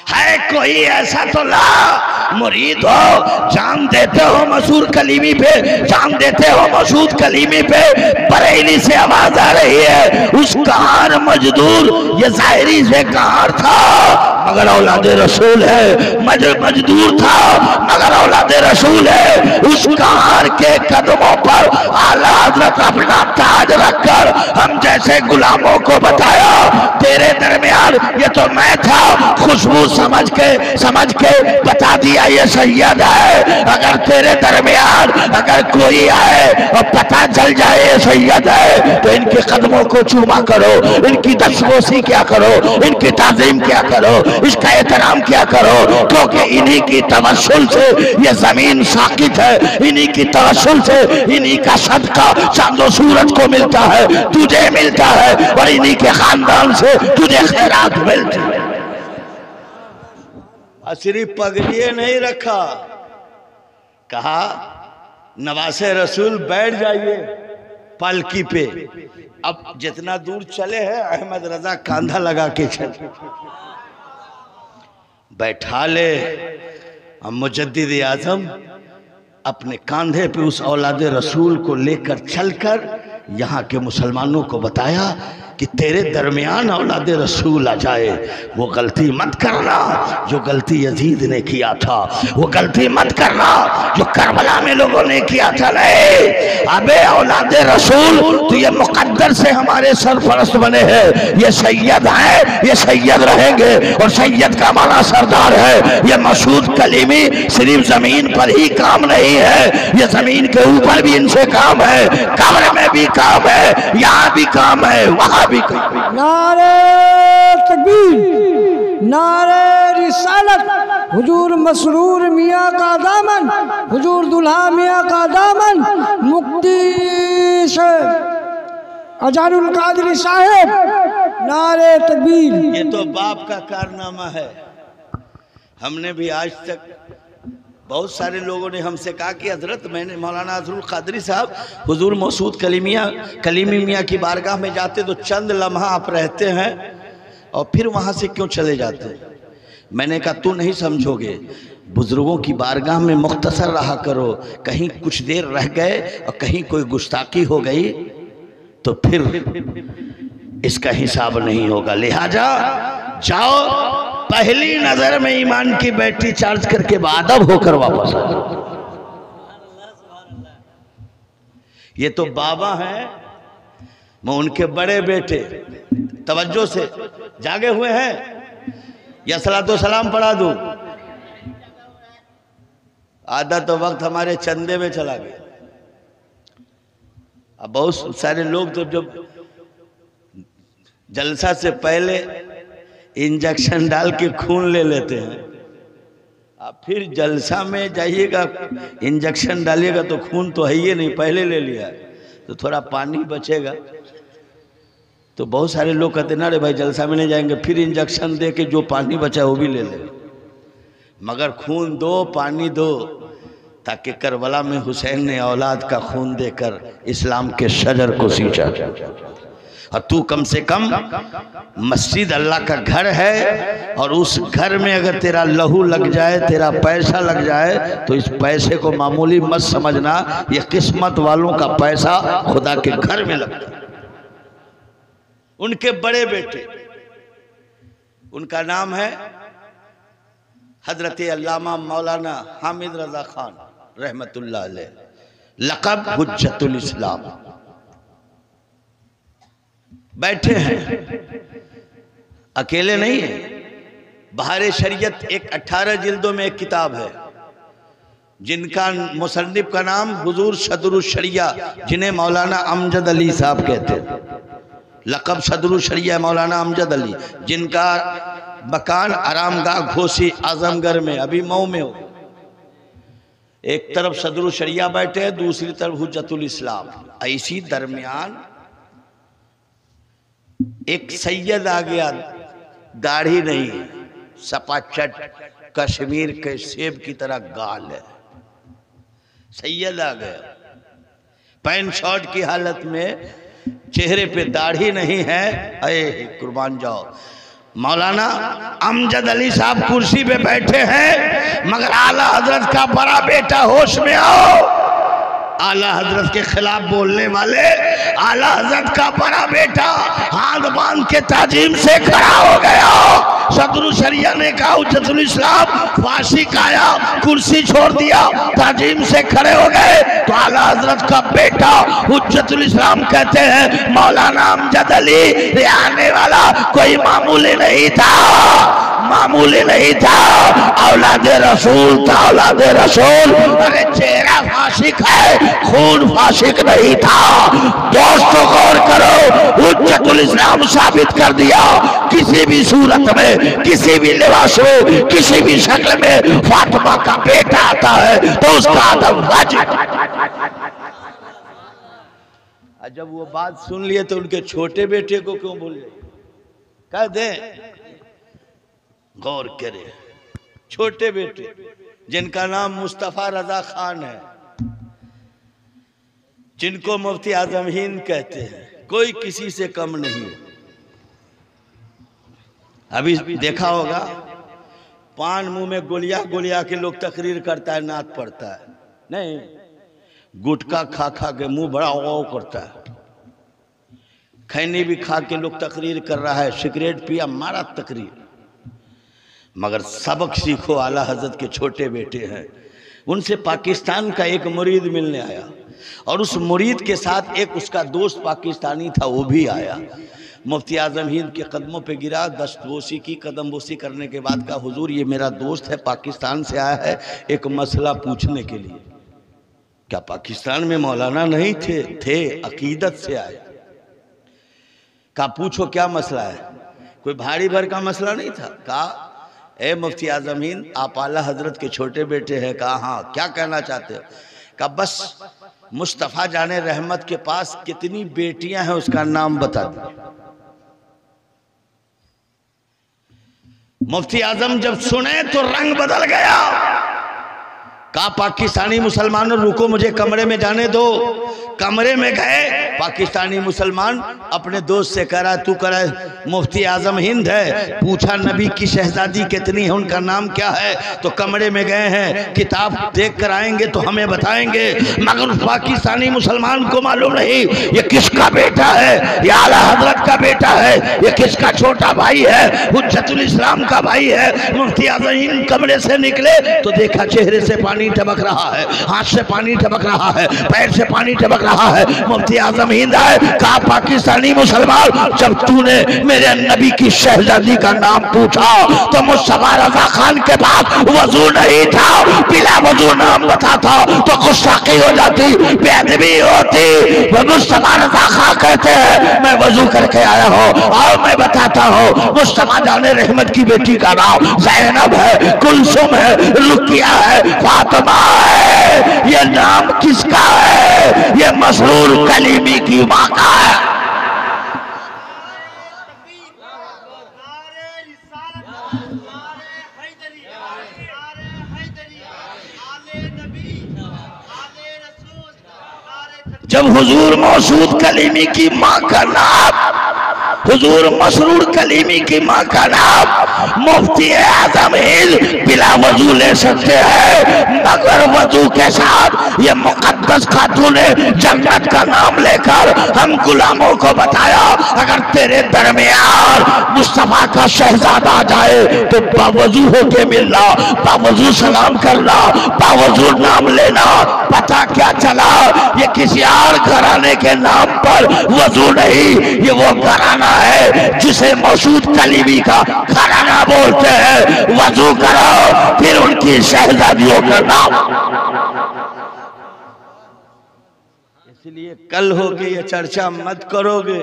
है कोई ऐसा तो ला मुरीद हो, जान देते हो मशहूर कलीमी पे, जान देते हो मशहूर कलीमी पे, बरेली से आवाज आ रही है उस कहार मजदूर, ये जाहिरी से कहार था मगर औलादे रसूल है, मजदूर था मगर औलादे रसूल है। उस कहार के कदमों पर आला हज़रत अपना ताज रखकर हम जैसे गुलामों को बताया तेरे दरमियान ये तो मैं था, खुशबू समझ के बता दिया ये सैयद है। अगर तेरे दरमियान अगर कोई आए और पता चल जाए ये सैयद है तो इनके कदमों को चूमा करो, इनकी दस्तबोसी क्या करो, इनकी ताज़ीम क्या करो, इसका एहतराम क्या करो, क्योंकि इन्हीं की तवस्सुल से ये जमीन साकित है, इन्हीं की तवस्सुल से इन्हीं का सदका चांदो सूरज को मिलता है, तुझे मिलता है, और इन्हीं के खानदान से तुझे खैरात मिलती है। सिर्फ पगड़िए नहीं रखा, कहा नवासे रसूल बैठ जाइए पालकी पे। अब जितना दूर चले हैं अहमद रजा कांधा लगा के चले, बैठा ले। अब मुजद्दिद आजम अपने कांधे पे उस औलादे रसूल को लेकर चलकर यहाँ के मुसलमानों को बताया कि तेरे दरमियान औलादे रसूल आ जाए, वो गलती मत करना जो गलती यजीद ने किया था, वो गलती मत करना जो करबला में लोगों ने किया था। नहीं, अबे औलादे रसूल तो ये मुकद्दर से हमारे सरफरस्त बने हैं, ये सैयद हैं, ये सैयद रहेंगे, और सैयद का माना सरदार है। ये मसूद कलीमी सिर्फ जमीन पर ही काम नहीं है, ये जमीन के ऊपर भी इनसे काम है, कब्र में भी काम है, यहाँ भी काम है, वहाँ भी काम। नारे तकबीर, नारे रिसालत, हुजूर मसरूर मियाँ का दामन, हुजूर दुल्हा मियाँ का दामन, मुक्ति से अजानुल कादरी साहेब, नारे तकबीर। ये तो बाप का कारनामा है, हमने भी आज तक बहुत सारे लोगों ने हमसे कहा कि हजरत मैंने मौलाना अजरुल कादरी साहब हुजूर मौसूद कलीमी मियाँ की बारगाह में जाते तो चंद लम्हा आप रहते हैं और फिर वहाँ से क्यों चले जाते हैं। मैंने कहा तू नहीं समझोगे, बुजुर्गों की बारगाह में मुख्तसर रहा करो, कहीं कुछ देर रह गए और कहीं कोई गुस्ताखी हो गई तो फिर इसका हिसाब नहीं होगा। लिहाजा जाओ, पहली नजर में ईमान की बैटरी चार्ज करके बादब होकर वापस आ जाओ। ये तो बाबा हैं, मैं उनके बड़े बेटे, तवज्जो से जागे हुए हैं या सलातो सलाम पढ़ा दूं? आधा तो वक्त हमारे चंदे में चला गया। अब बहुत सारे लोग तो जब जलसा से पहले इंजेक्शन डाल के खून ले लेते हैं, अब फिर जलसा में जाइएगा इंजेक्शन डालिएगा तो खून तो है ही नहीं, पहले ले लिया तो थोड़ा पानी बचेगा। तो बहुत सारे लोग कहते ना रे भाई जलसा में नहीं जाएंगे, फिर इंजेक्शन दे के जो पानी बचा है वो भी ले ले, मगर खून दो, पानी दो, ताकि करबला में हुसैन ने औलाद का खून देकर इस्लाम के शजर को सींचा। और तू कम से कम मस्जिद अल्लाह का घर है और उस घर में अगर तेरा लहू लग जाए, तेरा पैसा लग जाए तो इस पैसे को मामूली मत समझना, ये किस्मत वालों का पैसा खुदा के घर में लगता है। उनके बड़े बेटे, उनका नाम है हजरत अल्लामा मौलाना हामिद रजा खान रहमतुल्लाह अलैह, लक़ब हुज्जतुल इस्लाम। बैठे हैं, अकेले नहीं है। बहारे शरीयत एक 18 जिल्दों में एक किताब है जिनका मुसन्निफ का नाम हुजूर सदरुल शरिया, जिन्हें मौलाना अमजद अली साहब कहते हैं। लक़ब सदरुल शरिया मौलाना अमजद अली, जिनका मकान आरामगाह घोसी आजमगढ़ में, अभी मऊ में हो। एक तरफ सदरुल शरिया बैठे हैं, दूसरी तरफ हुज्जतुल इस्लाम। ऐसी दरमियान एक सैयद आ गया, दाढ़ी नहीं, सपाचट, कश्मीर के सेब की तरह गाल है। सैयद आ गया, पैंट शर्ट की हालत में, चेहरे पे दाढ़ी नहीं है। अरे कुर्बान जाओ, मौलाना अमजद अली साहब कुर्सी पे बैठे हैं, मगर आला हजरत का बड़ा बेटा, होश में आओ, आला हजरत के खिलाफ बोलने वाले, आला हजरत का बड़ा बेटा हाथ बांध के ताजीम से खड़ा हो गया। सदरुल शरिया ने कहा हुज्जतुल इस्लाम, फांसी खाया, कुर्सी छोड़ दिया, ताजीम से खड़े हो गए। तो आला हजरत का बेटा हुज्जतुल इस्लाम कहते हैं मौलाना अमजद अली, ये आने वाला कोई मामूली नहीं था, मामूली नहीं था, औलादे रसूल था, औलादे रसूल। अरे चेहरा फासिक है, खून फासिक नहीं था। दोस्तों गौर करो, हुज्जतुल इस्लाम साबित कर दिया, किसी भी सूरत में, किसी भी लिबास में, किसी भी शक्ल में फातिमा का बेटा आता है तो उसका आदम वाजिब। जब वो बात सुन लिए तो उनके छोटे बेटे को क्यों बोले, कह दे, गौर करे। छोटे बेटे जिनका नाम मुस्तफा रजा खान है, जिनको मुफ्ती आजम हिंद कहते हैं, कोई किसी से कम नहीं। अभी देखा होगा पान मुंह में गोलिया गोलिया के लोग तकरीर करता है, नात पढ़ता है, नहीं, गुटखा खा खा के मुंह बड़ा ओ करता है। खैनी भी खा के लोग तकरीर कर रहा है, सिगरेट पिया, मारा तकरीर। मगर सबक सीखो, आला हजरत के छोटे बेटे हैं। उनसे पाकिस्तान का एक मुरीद मिलने आया और उस मुरीद के साथ एक उसका दोस्त पाकिस्तानी था, वो भी आया। मुफ्ती आजम हिंद के कदमों पे गिरा, दस्तबोसी की, कदमबोसी करने के बाद कहा हुजूर ये मेरा दोस्त है, पाकिस्तान से आया है एक मसला पूछने के लिए। क्या पाकिस्तान में मौलाना नहीं थे अकीदत से आए। कहा पूछो क्या मसला है। कोई भारी भर का मसला नहीं था। कहा ए मुफ्ती आजम हिंद, आप आला हजरत के छोटे बेटे हैं। कहा हाँ, क्या कहना चाहते हो। कहा बस मुस्तफ़ा जाने रहमत के पास कितनी बेटियां हैं उसका नाम बता दो। मुफ्ती आजम जब सुने तो रंग बदल गया। कहा पाकिस्तानी मुसलमानों रुको, मुझे कमरे में जाने दो। कमरे में गए, पाकिस्तानी मुसलमान अपने दोस्त से कह रहा तू करा मुफ्ती आजम हिंद है, पूछा नबी की शहजादी कितनी है, उनका नाम क्या है। तो कमरे में गए हैं, किताब देख कर आएंगे तो हमें बताएंगे। मगर पाकिस्तानी मुसलमान को मालूम नहीं ये किसका बेटा है, ये आला हजरत का बेटा है, ये किसका छोटा भाई है, हुज्जतुल इस्लाम का भाई है। मुफ्ती आजम हिंद कमरे से निकले तो देखा चेहरे से पानी टपक रहा है, हाथ से पानी टपक रहा है, पैर से पानी टपक रहा है। मुफ्ती आजम हिंद आए, कहा पाकिस्तानी मुसलमान जब तूने मेरे नबी की शहजादी का नाम पूछा तो मुस्तफा रजा खान के पास वजू नहीं था, बिना वजू नाम बताता तो गुस्साखी हो जाती, बेअदबी होती। वो मुस्तफा रजा खान कहते हैं मैं वजू करके आया हूँ और मैं बताता हूँ मुस्तफा जाने रहमत की बेटी का नाम ज़ैनब है, कुलसुम है, रुकिया है, फातिमा है। ये नाम किसका है? ये मशहूर कलीमी की मां का है। जब हुजूर मौसूद कलीमी की मां का नाम, हुजूर मसरूर कलीमी की मां का नाम मुफ्ती आजम हिंद बिला वजू ले सकते हैं, मगर वजू के साथ ये मुकद्दस खातून जन्नत का नाम लेकर हम गुलामों को बताया अगर तेरे दरमियान मुस्तफा का शहजादा आ जाए तो बावजू होके मिलना, बावजू सलाम करना, बावजू नाम लेना। पता क्या चला ये किसी और घराने के नाम पर वजू नहीं, ये वो घराना है जिसे मौसूद कलीमी का घराना बोलते हैं। वजू करो फिर उनकी शहजादियों का नाम। इसलिए कल होके ये चर्चा मत करोगे।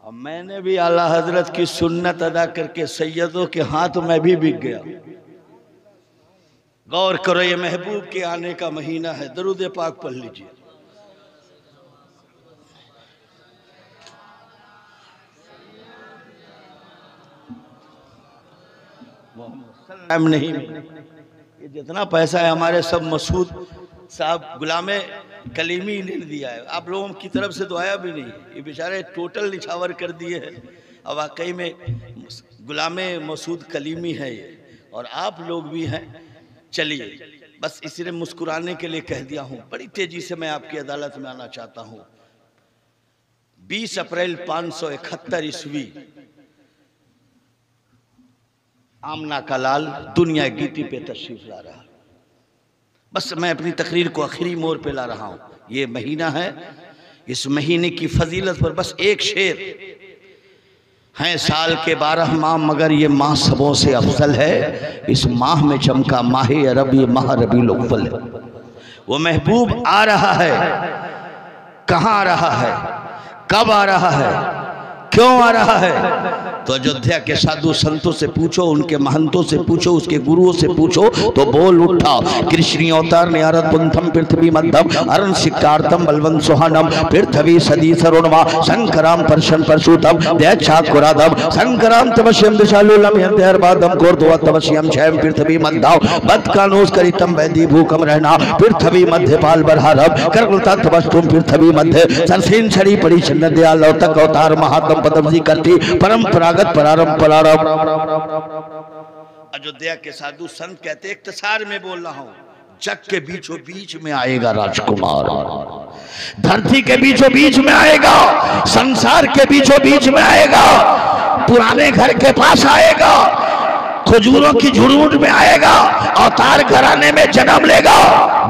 अब मैंने भी आला हजरत की सुन्नत अदा करके सैयदों के हाथ में भी बिक गया। गौर करो, ये महबूब के आने का महीना है, दरूद पाक पढ़ लीजिए। नहीं, ये जितना पैसा है हमारे सब मसूद साहब गुलामे कलीमी ने दिया है, आप लोगों की तरफ से तो आया भी नहीं। ये बेचारे टोटल निछावर कर दिए हैं। अब वाकई में गुलामे मसूद कलीमी है ये, और आप लोग भी हैं। चलिए बस इसलिए मुस्कुराने के लिए कह दिया हूँ। बड़ी तेजी से मैं आपकी अदालत में आना चाहता हूँ। 20 अप्रैल 571 ईस्वी आमना का लाल दुनिया गीती पे तशरीफ ला रहा। बस मैं अपनी तकरीर को आखिरी मोड़ पे ला रहा हूँ। ये महीना है, इस महीने की फजीलत पर बस एक शेर हैं। साल के 12 माह मगर ये माह सबों से अफजल है, इस माह में चमका माह अरब, ये माह रबीउल अव्वल है। वो महबूब आ रहा है, कहाँ आ रहा है, कब आ रहा है, क्यों आ रहा है? तो अयोध्या के साधु संतों से पूछो, उनके महंतों से पूछो, उसके गुरुओं से पूछो तो बोल उठा। कृष्ण अवतार न्यारद पुंथम पृथ्वी मध्यम अरुण सिक्तार्थम बलवंत सुहानम पृथ्वी सदी सरुणमा शंकराम परशन परशुतम दैच्छाकुरादम शंकराम तपस्यम दिशालुलम यंत्यर्बादम कोर्दवा तपस्यम क्षयम पृथ्वी मद्दाव बदकानोस करितम वैदी भूकम रहना पृथ्वी मध्य पाल बरहारम करगुलता तपस्तुम पृथ्वी मध्य सरसीन छड़ी पड़ी चंद दयाल लौतक अवतार महात्म पदमसी करती परंपरागत प्रारंभ। अयोध्या के साधु संत कहते, इख्तिसार में बोल रहा हूं, जग के बीचों बीच में आएगा राजकुमार, धरती के बीचों बीच में आएगा, संसार के बीचों बीच में आएगा, पुराने घर के पास आएगा, खजूरों की झुरमुट में आएगा, अवतार घराने में जन्म लेगा।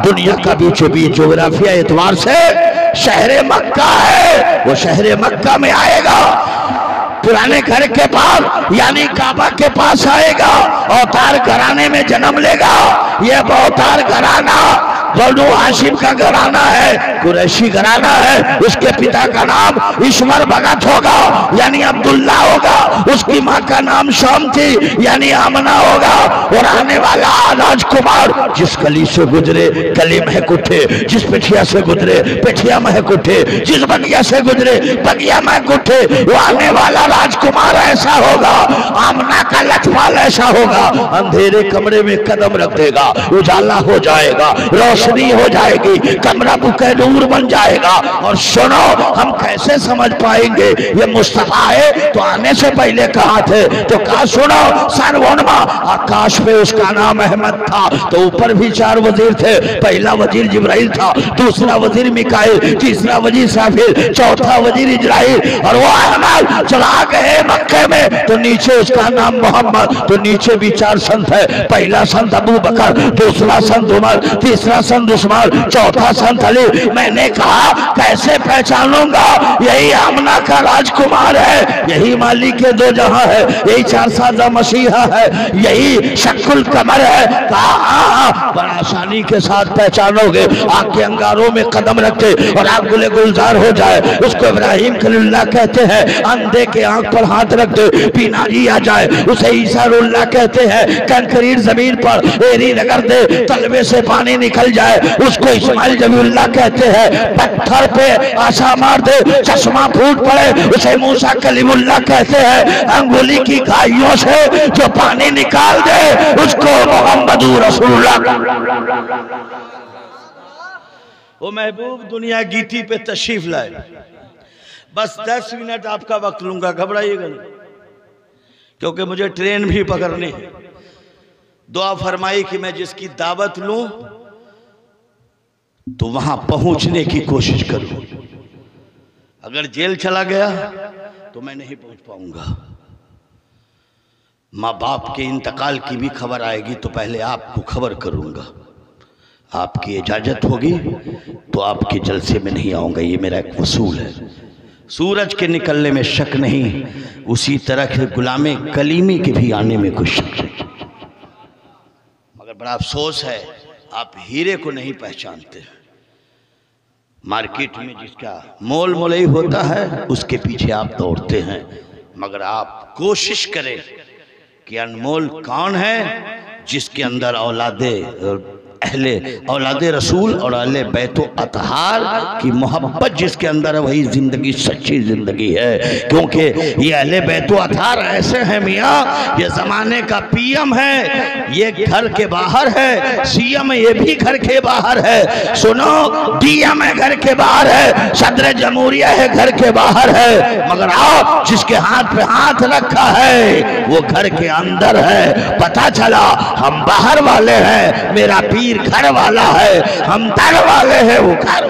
दुनिया का बीचों बीच ज्योग्राफिया एतबार से शहर मक्का है, वो शहर मक्का में आएगा, पुराने घर के पास यानी काबा के पास आएगा, अवतार घराने में जन्म लेगा। यह अवतार घराना बनु हाशिम का घराना है, कुरैशी घराना है। उसके पिता का नाम ईश्वर भगत होगा यानी अब्दुल्ला होगा, उसकी माँ का नाम शाम थी यानी आमना होगा। और आने वाला राजकुमार जिस गली से गुजरे गली महक उठे, जिस पेठिया से गुजरे पेठिया महक उठे, जिस बगिया से गुजरे बगिया महक उठे। वो आने वाला राजकुमार ऐसा होगा, आमना का लखवाल ऐसा होगा, अंधेरे कमरे में कदम रख देगा, उजाला हो जाएगा, रोशनी हो जाएगी, कमरा बुके नूर बन जाएगा। और सुनो, हम कैसे समझ पाएंगे ये मुस्तफा है? तो आने से पहले कहा थे तो कहा सुनो, सर्वोन्मा आकाश में उसका नाम अहमद था, तो ऊपर भी 4 वजीर थे। पहला वजीर जिब्राइल था, दूसरा वजीर मिकाइल, तीसरा वजीर साफिर, चौथा वजीर इजराइल। और वो अहमद चला गए मक्के में तो नीचे उसका नाम मोहम्मद, तो नीचे भी 4 संत है। पहला संत अबू बकर, दूसरा संत उमर, तीसरा संत उस्मान, चौथा संत अली। मैंने कहा कैसे पहचानूंगा? यही आमना का राजकुमार है, यही मालिक के 2 जहां है, यही 4 साजा मसीहा है, यही शक्कुल कमर है। कहा बड़ा आसानी के साथ पहचानोगे। आग के अंगारों में कदम रखते और आग गुले गुलजार हो जाए, उसको इब्राहिम खलीलुल्लाह कहते हैं। अंधे के आंख पर हाथ रख दे, बीमारी आ जाए, उसे ईसा रुल्लाह कहते हैं। कंकरीर जमीन पर एरी रगड़ दे, तलवे से पानी निकल जाए, उसको इस्माइल जबीउल्लाह कहते हैं। पत्थर पे आशा मार दे, चश्मा फूट पड़े, उसे मूसा कलीमुल्लाह कहते हैं। अंगुली की घाइयों से जो पानी निकाल दे, उसको मोहम्मदुर रसूलुल्लाह। वो महबूब दुनिया गीती पे तशरीफ लाए। बस 10 मिनट आपका वक्त लूंगा, घबराइएगा नहीं, क्योंकि मुझे ट्रेन भी पकड़नी है। दुआ फरमाई कि मैं जिसकी दावत लूं तो वहां पहुंचने की कोशिश करूं। अगर जेल चला गया तो मैं नहीं पहुंच पाऊंगा। माँ बाप के इंतकाल की भी खबर आएगी तो पहले आपको खबर करूंगा। आपकी इजाजत होगी तो आपके जलसे में नहीं आऊंगा, ये मेरा एक वसूल है। सूरज के निकलने में शक नहीं, उसी तरह के गुलामे कलीमी के भी आने में कुछ शक नहीं। मगर बड़ा अफसोस है आप हीरे को नहीं पहचानते। मार्केट में जिसका मोल मोलई होता है उसके पीछे आप दौड़ते हैं, मगर आप कोशिश करें कि अनमोल कौन है जिसके अंदर औलादे रसूल और अहले बैतो अतहार की मोहब्बत जिसके अंदर है, वही जिंदगी सच्ची जिंदगी है। क्योंकि ये अहले बैतो अतहार ऐसे हैं मियाँ, ये जमाने का पीएम है, ये घर के बाहर है, सीएम ये भी घर के बाहर है, सुनो डीएम है घर के बाहर है, सदर जमहूरिया है घर के बाहर है, मगर आओ जिसके हाथ पे हाथ रखा है वो घर के अंदर है। पता चला हम बाहर वाले हैं, मेरा पीर घर वाला है, हम दर वाले हैं, वो घर।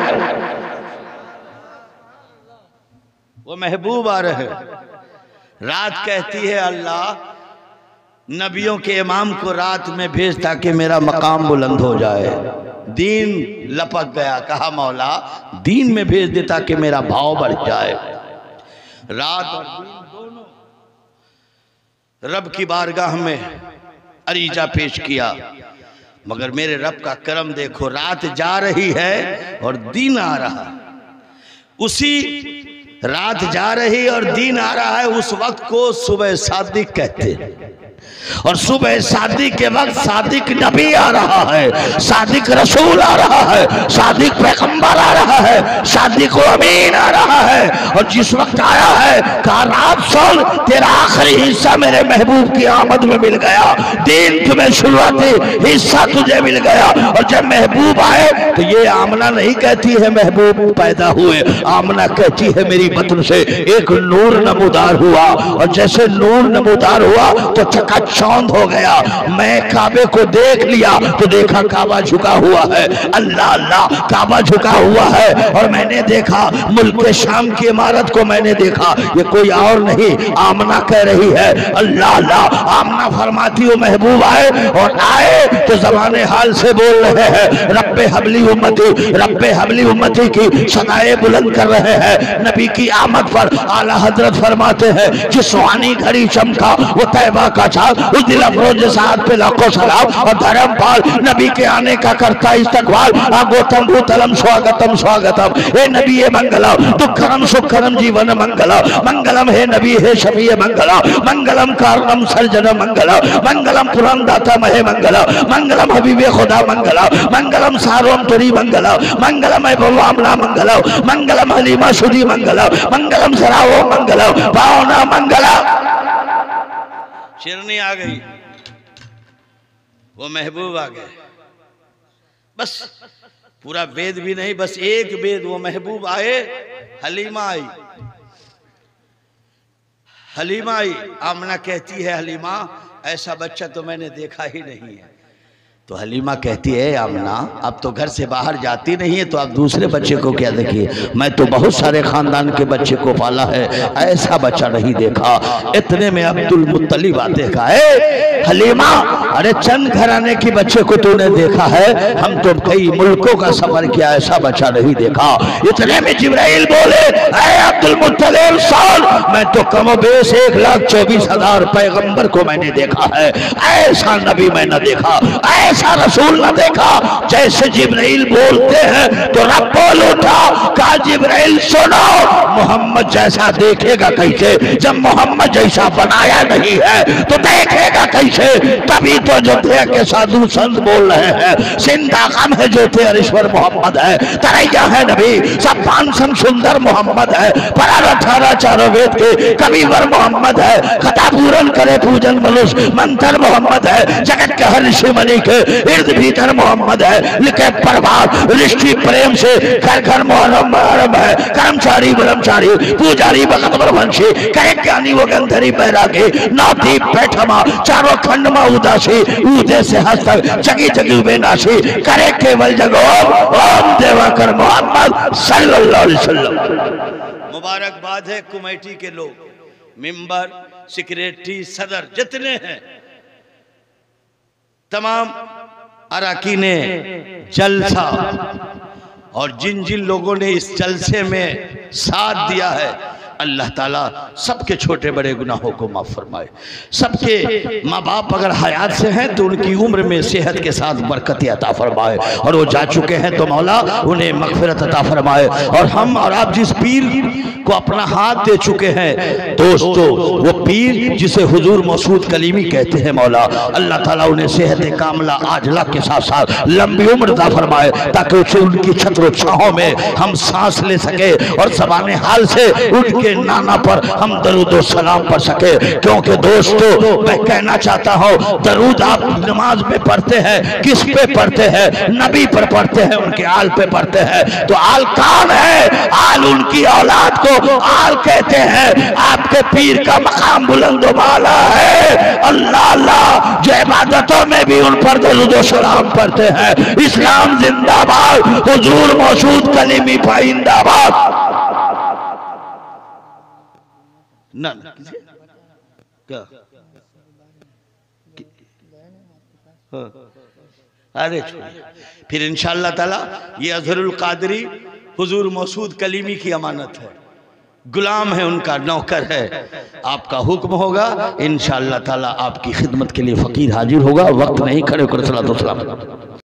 वो महबूब आ रहे, रात कहती है अल्लाह नबियों के इमाम को रात में भेज ताकि मेरा मकाम बुलंद हो जाए। दीन लपक गया, कहा मौला दीन में भेज दे ताकि मेरा भाव बढ़ जाए। रात और दिन दोनों रब की बारगाह में अरीजा पेश किया, मगर मेरे रब का करम देखो, रात जा रही है और दिन आ रहा। उसी रात जा रही और दिन आ रहा है, उस वक्त को सुबह सादिक कहते हैं। और सुबह शादी के वक्त सादिक नबी आ रहा है, सादिक रसूल आ रहा है, सादिक पैगंबर आ रहा है, सादिक अमीन आ रहा है। और जिस वक्त आया है कहा रात सुन, तेरा आखिरी हिस्सा मेरे महबूब की आमद में मिल गया, दिन तुम्हें शुरुआती हिस्सा तुझे मिल गया। और जब महबूब आए तो ये आमना नहीं कहती है महबूब पैदा हुए, आमना कहती है मेरी बतन से एक नूर नमूदार हुआ। और जैसे नूर नमूदार हुआ तो चकाचौंध हो गया। मैं काबे को देख लिया तो देखा काबा झुका हुआ है, अल्लाह अल्लाह काबा झुका हुआ है। और मैंने देखा मुल्क शाम की इमारत को, मैंने देखा ये कोई और नहीं आमना कह रही है अल्लाह अल्लाह। आमना फरमाती हो महबूब आए, और आए तो ज़बाने हाल से बोल रहे हैं रब्बे हबली उम्मती, रब्बे हबली उम्मती की सदाए बुलंद कर रहे हैं। नबी की आमद पर आला हजरत फरमाते हैं जिस सुहानी घड़ी चमका वो तैबा का साथ उस दिल अफरोज साथ पे लाखों सलाम और धर्मपाल नबी के आने का करता इस्तकबाल आगोतम भूतलम स्वागतम स्वागतम। हे नबी हे मंगलम दुखरम सुखरम जीवन मंगलम मंगलम हे नबी हे शफी मंगलम मंगलम कारणम सर्जन मंगलम मंगलम पुरंदाता महे मंगलम मंगलम हबीबे खुदा मंगलम मंगलम सारोम तुरी मंगलम मंगलम भवामला मंगलम मंगलम हलीमा सुधी मंगलम मंगलम सरावो मंगलम पावना मंगलम। शेरनी आ गई, वो महबूब आ गए। बस पूरा वेद भी नहीं, बस एक वेद। वो महबूब आए, हलीमा आई। हलीमा आई, आमना कहती है हलीमा ऐसा बच्चा तो मैंने देखा ही नहीं है। तो हलीमा कहती है आमना अब तो घर से बाहर जाती नहीं है तो आप दूसरे बच्चे को क्या देखिए, मैं तो बहुत सारे खानदान के बच्चे को पाला है, ऐसा बच्चा नहीं देखा। इतने में अब्दुल मुत्तलिब आते कहा है हलीमा अरे चंद घराने के बच्चे को तूने देखा है, हम तो कई मुल्कों का सफर किया, ऐसा बच्चा नहीं देखा। इतने में जिब्राइल बोले अब्दुल मुत्तलिब सुन, मैं तो कमोबेश 1,24,000 पैगंबर को मैंने देखा है, ऐसा नबी मैं न देखा, ऐसा रसूल न देखा। जैसे जिब्राइल बोलते हैं तो रब बोल उठा, कहा जिब्राइल सुनो मोहम्मद जैसा देखेगा कैसे, जब मोहम्मद जैसा बनाया नहीं है तो देखेगा कैसे। तभी तो जो थे के साधु संत बोल रहे हैं सिंधा कम है जो थे अरिश्वर मोहम्मद है, तरैया है नबी सब पांचम सुंदर मोहम्मद है, पर 18 चारों वेद के कविवर मोहम्मद है, कथा पूरन करे पूजन मनुष्य मंत्र मोहम्मद है, जगत के हर ऋषि मणि के इर्द भीतर मोहम्मद है, लिखे प्रभात ऋषि प्रेम से घर घर मुहर्रम है, कर्मचारी ब्रह्मचारी पूजारी भगत ब्रह्मंशी कहे ज्ञानी वो गंधरी बैरागी नाती पैठमा चारों खंड में उदासी उदय से हस्तक जगी जगी बेनाशी करे केवल जगो ओम देवाकर मोहम्मद सल्लल्लाहु अलैहि वसल्लम। मुबारकबाद है कमेटी के लोग, मेंबर सेक्रेटरी सदर जितने हैं, तमाम अरकाने जलसा और जिन जिन लोगों ने इस जलसे में साथ दिया है, अल्लाह ताला सबके छोटे बड़े गुनाहों को माफ फरमाए। सबके माँ बाप अगर हयात से हैं तो उनकी उम्र में सेहत के साथ बरकत अता फरमाए, और वो जा चुके हैं तो मौला उन्हें मगफिरत अता फरमाए। और हम और आप जिस पीर को अपना हाथ दे चुके हैं दोस्तों, वो पीर जिसे हुजूर मसूद कलीमी कहते हैं, मौला अल्लाह ताला उन्हें सेहत कामला आजला के साथ साथ लंबी उम्र अता फरमाए, ताकि उसे उनकी छत्र छाहों में हम सांस ले सके और ज़बान हाल से उनके नाना पर हम दरूद और सलाम पढ़ सके। क्योंकि दोस्तों मैं कहना चाहता हूँ दरूद आप नमाज में पढ़ते हैं, किस पे पढ़ते हैं? नबी पर पढ़ते हैं, उनके आल पे पढ़ते हैं। तो आल कौन है? आल उनकी औलाद को आल कहते हैं। आपके पीर का मकाम बुलंद वाला है, अल्लाह अल्लाह, जो इबादतों में भी उन पर दरूद और सलाम पढ़ते हैं। इस्लाम जिंदाबाद, हुजूर मौजूद कलीमी पाइंदाबाद। ना क्या हाँ। अरे फिर इंशाअल्लाह ताला ये अजहरुल कादरी हुजूर मसूद कलीमी की अमानत है, गुलाम है, उनका नौकर है। आपका हुक्म होगा इंशाअल्लाह ताला आपकी खिदमत के लिए फकीर हाजिर होगा। वक्त नहीं खड़े कर सलातो सलाम।